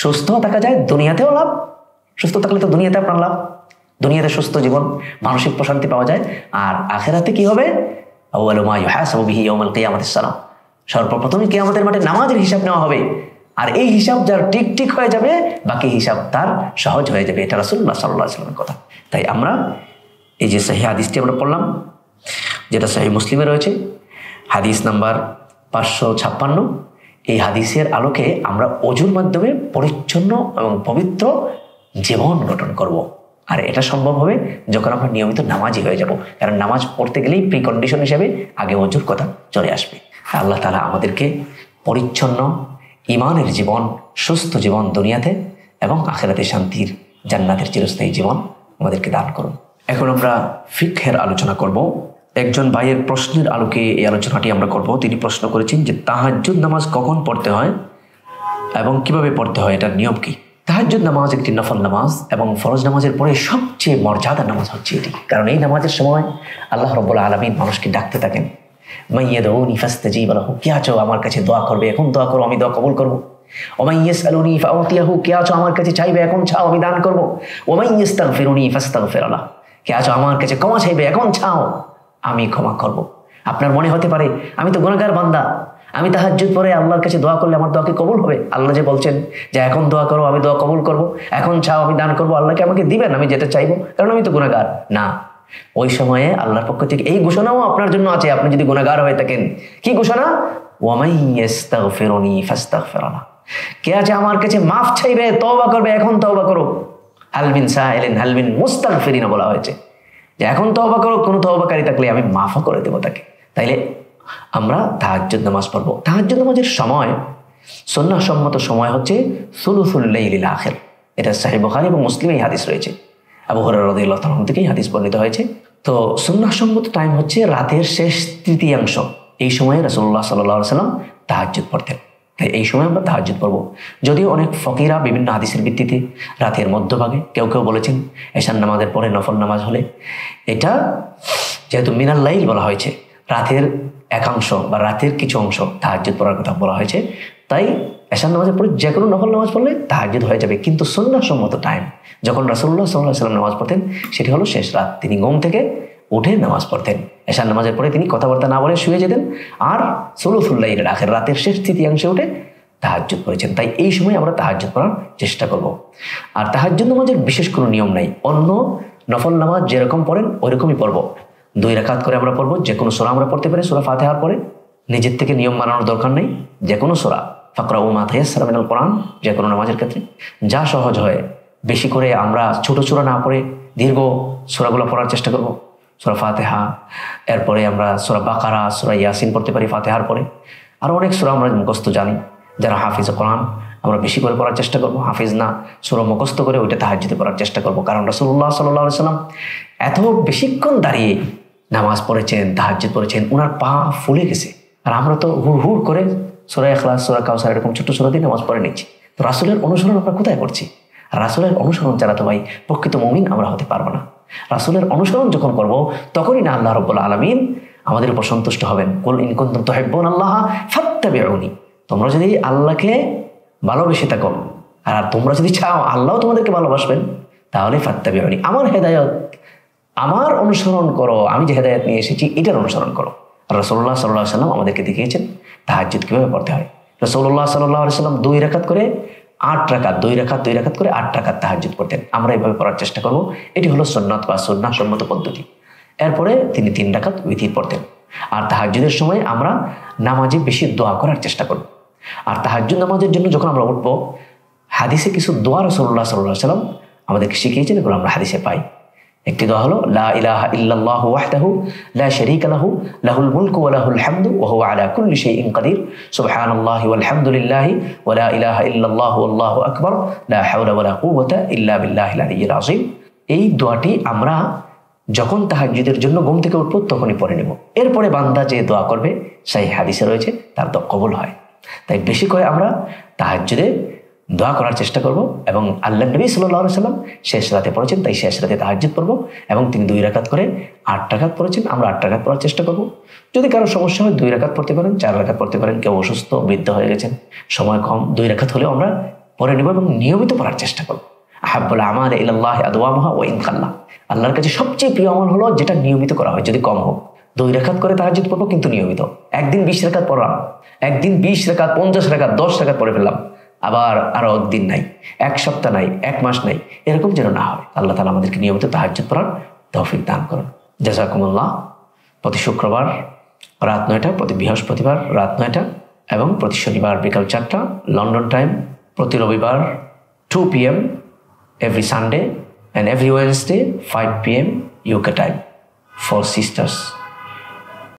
সুস্থ থাকা যায়, দুনিয়াতেও লাভ। সুস্থ থাকলে তো দুনিয়াতে আপনার লাভ, দুনিয়াতে সুস্থ জীবন, মানসিক প্রশান্তি পাওয়া যায়। আর আখিরাতে কি হবে? আউয়ালু মা ইউহাসাবু বিহি ইয়াউমাল কিয়ামাতিস সালাম। সর্বপ্রথমে কিয়ামতের মাঠে নামাজের হিসাব নেওয়া হবে। আর এই হিসাব যার ঠিক হয়ে যাবে, বাকি হিসাব তার সহজ হয়ে যাবে। এটা রাসূলুল্লাহ সাল্লাল্লাহু আলাইহি ওয়াসাল্লামের কথা। তাই আমরা এই যে সহিহ হাদিসটি আমরা পড়লাম, যেটা সহিহ মুসলিমে রয়েছে, হাদিস নাম্বার 556, এই হাদিসের আলোকে আমরা অজুর মাধ্যমে পরিচ্ছন্ন এবং পবিত্র জীবন গঠন করব। আর এটা সম্ভব হবে যখন আমরা নিয়মিত নামাজি হয়ে যাব। কারণ নামাজ পড়তে গেলেই প্রিকন্ডিশন হিসেবে আগে অজুর কথা চলে আসবে। আল্লাহ তাআলা আমাদেরকে পরিচ্ছন্ন ঈমানের জীবন, সুস্থ জীবন দুনিয়াতে এবং আখিরাতে শান্তির, জান্নাতের চিরস্থায়ী জীবন আমাদেরকে দান করুন। এখন আমরা ফিকহের আলোচনা করব। একজন ভাইয়ের প্রশ্নের আলোকে এই আলোচনাটি আমরা করব। তিনি প্রশ্ন করেছেন যে তাহাজ্জুদ নামাজ কখন পড়তে হয় এবং কিভাবে পড়তে হয়, এটার নিয়ম কি? তাহাজ্জুদ নামাজ একটি নফল নামাজ এবং ফরজ নামাজের পরে সবচেয়ে মর্যাদার নামাজ হচ্ছে এটি। কারণ এই নামাজের সময় আল্লাহ রাব্বুল আলামিন মানুষকে ডাকতে থাকেন, মাইয়াদউনি ফাস্তাজিব লাহু, কে আছো আমার কাছে দোয়া করবে, এখন দোয়া করো আমি দোয়া কবুল করব। ওমাইয়াসআলুনি ফাউতিয়াহু, কে আছো আমার কাছে চাইবে, এখন চাও আমি দান করব। ওমাইয়াস্তাগফিরুনি ফাস্তাগফির লাহু, কে আছো আমার কাছে ক্ষমা চাইবে, এখন চাও আমি ক্ষমা করব। আপনার মনে হতে পারে আমি তো গুনাহগার বান্দা, আমি তাহাজ্জুদ পড়ে আল্লাহর কাছে দোয়া করলে আমার দোয়া কি কবুল হবে? আল্লাহ যে বলছেন যে এখন দোয়া করো আমি দোয়া কবুল করব, এখন চাও আমি দান করব, আল্লাহকে আমাকে দিবেন আমি যেটা চাইবো, কারণ আমি তো গুনাহগার না। ওই সময়ে আল্লাহর পক্ষ থেকে এই ঘোষণাও আপনার জন্য আছে, আপনি যদি গুনাহগার হয়ে থাকেন। কি ঘোষণা? ওয়ামাইয়াস্তাগফিরুনি ফাস্তাগফির লাহু, কে আছে আমার কাছে মাফ চাইবে, তওবা করবে, এখন তওবা করো। হাল মিন সাইলিন হাল মিন মুস্তাগফিরিন বলা হয়েছে যে এখন তওবা করো, কোনো তওবাকারী থাকলে আমি মাফও করে দেবো তাকে। তাইলে আমরা তাহাজ্জুদ নামাজ পড়বো। তাহাজ্জুদ নামাজের সময়, সুন্নাহ সম্মত সময় হচ্ছে সুলুসুল লাইলিল আখির। এটা সহিহ বুখারী এবং মুসলিমে এই হাদিস রয়েছে। আবু হুরায়রা রাদিয়াল্লাহু তাআলা থেকে এই হাদিস বর্ণিত হয়েছে। তো সুন্নাহ সম্মত টাইম হচ্ছে রাতের শেষ তৃতীয়াংশ। এই সময়ে রাসূলুল্লাহ সাল্লাল্লাহু আলাইহি ওয়াসাল্লাম তাহাজ্জুদ পড়তেন। তাই এই সময় আমরা তাহাজ্জুদ পড়বো। যদিও অনেক ফকিরা বিভিন্ন হাদিসের ভিত্তিতে রাতের মধ্যভাগে, কেউ কেউ বলেছেন এশার নামাজের পরে নফল নামাজ হলে, এটা যেহেতু মিনাল লাইল বলা হয়েছে, রাতের একাংশ বা রাতের কিছু অংশ তাহাজ্জুদ পড়ার কথা বলা হয়েছে, তাই এশার নামাজের পরে যে কোনো নফল নামাজ পড়লে তাহাজ্জুদ হয়ে যাবে। কিন্তু সুন্নাহ সম্মত টাইম যখন রাসূলুল্লাহ সাল্লাল্লাহু আলাইহি ওয়াসাল্লাম নামাজ পড়তেন সেটি হলো শেষ রাত। তিনি ঘুম থেকে উঠে নামাজ পড়তেন। এশার নামাজের পরে তিনি কথাবার্তা না বলে শুয়ে যেতেন, আর সুলুসুল লাইলিল আখির রাতের শেষ তৃতীয়াংশে উঠে তাহাজ্জুদ পড়েছেন। তাই এই সময় আমরা তাহাজ্জুদ পড়ার চেষ্টা করব। আর তাহাজ্জুদ নামাজের বিশেষ কোনো নিয়ম নাই, অন্য নফল নামাজ যেরকম পড়েন ওইরকমই পড়ব। 2 রাকাত করে আমরা পড়বো। যে কোনো সূরা আমরা পড়তে পারি, সূরা ফাতিহার পরে নিজের থেকে নিয়ম বানানোর দরকার নেই। যে কোনো সূরা, ফাকরাউ মা তায়াসসারা মিনাল কোরআন, যে কোনো নামাজের ক্ষেত্রে যা সহজ হয়। বেশি করে আমরা ছোট সূরা না পড়ে দীর্ঘ সূরাগুলো পড়ার চেষ্টা করব। সূরা ফাতিহা, এরপরে আমরা সূরা বাকারা, সূরা ইয়াসিন পড়তে পারি ফাতিহার পরে। আরও অনেক সূরা আমরা মুখস্থ জানি। যারা হাফিজ কোরআন আমরা বেশি করে পড়ার চেষ্টা করব। হাফিজ না, সূরা মুখস্থ করে ওইটা তাহাজ্জুদে পড়ার চেষ্টা করব। কারণ রাসূলুল্লাহ সাল্লাল্লাহু আলাইহি ওয়াসাল্লাম এত বেশিক্ষণ দাঁড়িয়ে নামাজ পড়েছেন, তাহাজ্জুদ পড়েছেন, ওনার পা ফুলে গেছে। আর আমরা তো হুড় করে সূরা ইখলাস, সূরা কাউসার এরকম ছোট সূরা দিয়ে নামাজ পড়ে নিচ্ছি। তো রাসূলের অনুসরণ আমরা কোথায় করছি? রাসূলের অনুসরণ ছাড়া তো ভাই প্রকৃত মুমিন আমরা হতে পারবো না। রাসূলের অনুসরণ যখন করব তখনই না আল্লাহ রাব্বুল আলামিন আমাদের উপর সন্তুষ্ট হবেন। কুল ইন কুনতুম তুহিব্বুনাল্লাহ ফাত্তাবিউনি, তোমরা যদি আল্লাহকে ভালোবেসে থাকো আর তোমরা যদি চাও আল্লাহ তোমাদেরকে ভালোবাসবেন, তাহলে ফাত্তাবিউনি, আমার হেদায়েত, আমার অনুসরণ করো। আমি যে হেদায়েত নিয়ে এসেছি এটার অনুসরণ করো। আর রাসূলুল্লাহ সাল্লাল্লাহু আলাইহি ওয়াসাল্লাম আমাদেরকে দেখিয়েছেন তাহাজ্জুদ কিভাবে পড়তে হয়। রাসূলুল্লাহ সাল্লাল্লাহু আলাইহি ওয়াসাল্লাম 2 রাকাত করে 8 রাকাত, 2 রাকাত করে 8 রাকাত তাহাজ্জুদ পড়তেন। আমরা এইভাবে পড়ার চেষ্টা করব। এটি হলো সুন্নাত বা সুন্নাহ সম্মত পদ্ধতি। এরপরে তিনি 3 রাকাত উইতির পড়তেন। আর তাহাজ্জুদের সময় আমরা নামাজে বেশি দোয়া করার চেষ্টা করব। আর তাহাজ্জুদ নামাজের জন্য যখন আমরা উঠবো, হাদিসে কিছু দোয়া রাসূলুল্লাহ সাল্লাল্লাহু আলাইহি ওয়াসাল্লাম আমাদেরকে শিখিয়েছেন, এগুলো আমরা হাদিসে পাই। একটি দোয়া হলো লা ইলাহা ইল্লাল্লাহু ওয়াহদাহু লা শারীকা লাহু লাহুল মুলকু ওয়া লাহুল হামদু ওয়া হুয়া আলা কুল্লি শাইইন কাদির সুবহানাল্লাহি ওয়াল হামদুলিল্লাহি ওয়া লা ইলাহা ইল্লাল্লাহু আল্লাহু আকবার লা হাওলা ওয়া লা কুওয়াতা ইল্লা বিল্লাহিল আলিয়্যিল আযীম। এই দোয়াটি আমরা যখন তাহাজ্জুদের জন্য ঘুম থেকে উঠব তখনই পড়ে নেব। এরপরে বান্দা যে দোয়া করবে সেই হাদিসে রয়েছে তার দোয়া কবুল হয়। তাই বেশি করে আমরা তাহাজ্জুদে দোয়া করার চেষ্টা করব এবং আল্লাহ নবী সাল্লাল্লাহু আলাইহি ওয়াসাল্লাম শেষ রাতে পড়েছেন, তাই শেষ রাতে তাহাজ্জুদ পড়ব এবং তিনি 2 রাকাত করে 8 রাকাত পড়েছেন, আমরা 8 রাকাত পড়ার চেষ্টা করব। যদি কারো সমস্যা হয় 2 রাকাত পড়তে পারেন, 4 রাকাত পড়তে পারেন, কেউ অসুস্থ বৃদ্ধ হয়ে গেছেন, সময় কম, 2 রাকাত হলেও আমরা পড়ে নেব এবং নিয়মিত পড়ার চেষ্টা করব। আহাব্বুল আমালি ইলাল্লাহি আদওয়ামুহা ওয়া ইন কাল্লা, আল্লাহর কাছে সবচেয়ে প্রিয় আমল হলো যেটা নিয়মিত করা হয়, যদি কম হোক। 2 রাকাত করে তাহাজ্জুদ পড়ব কিন্তু নিয়মিত। একদিন 20 রাকাত পড়লাম, একদিন 20 রাকাত, 50 রাকাত, 10 রাকাত পড়ে ফেললাম, আবার আরো একদিন নাই, 1 সপ্তাহ নাই, 1 মাস নাই, এরকম যেন না হয়। আল্লাহ তাআলা আমাদেরকে নিয়মিত তাহাজ্জুদ পড়ার তৌফিক দান করুন। জাযাকুমুল্লাহ। প্রতি শুক্রবার রাত 9টা, প্রতি বৃহস্পতিবার রাত 9টা এবং প্রতি শনিবার বিকাল 4টা লন্ডন টাইম, প্রতি রবিবার 2 PM, every Sunday and every Wednesday 5 PM UK time for sisters.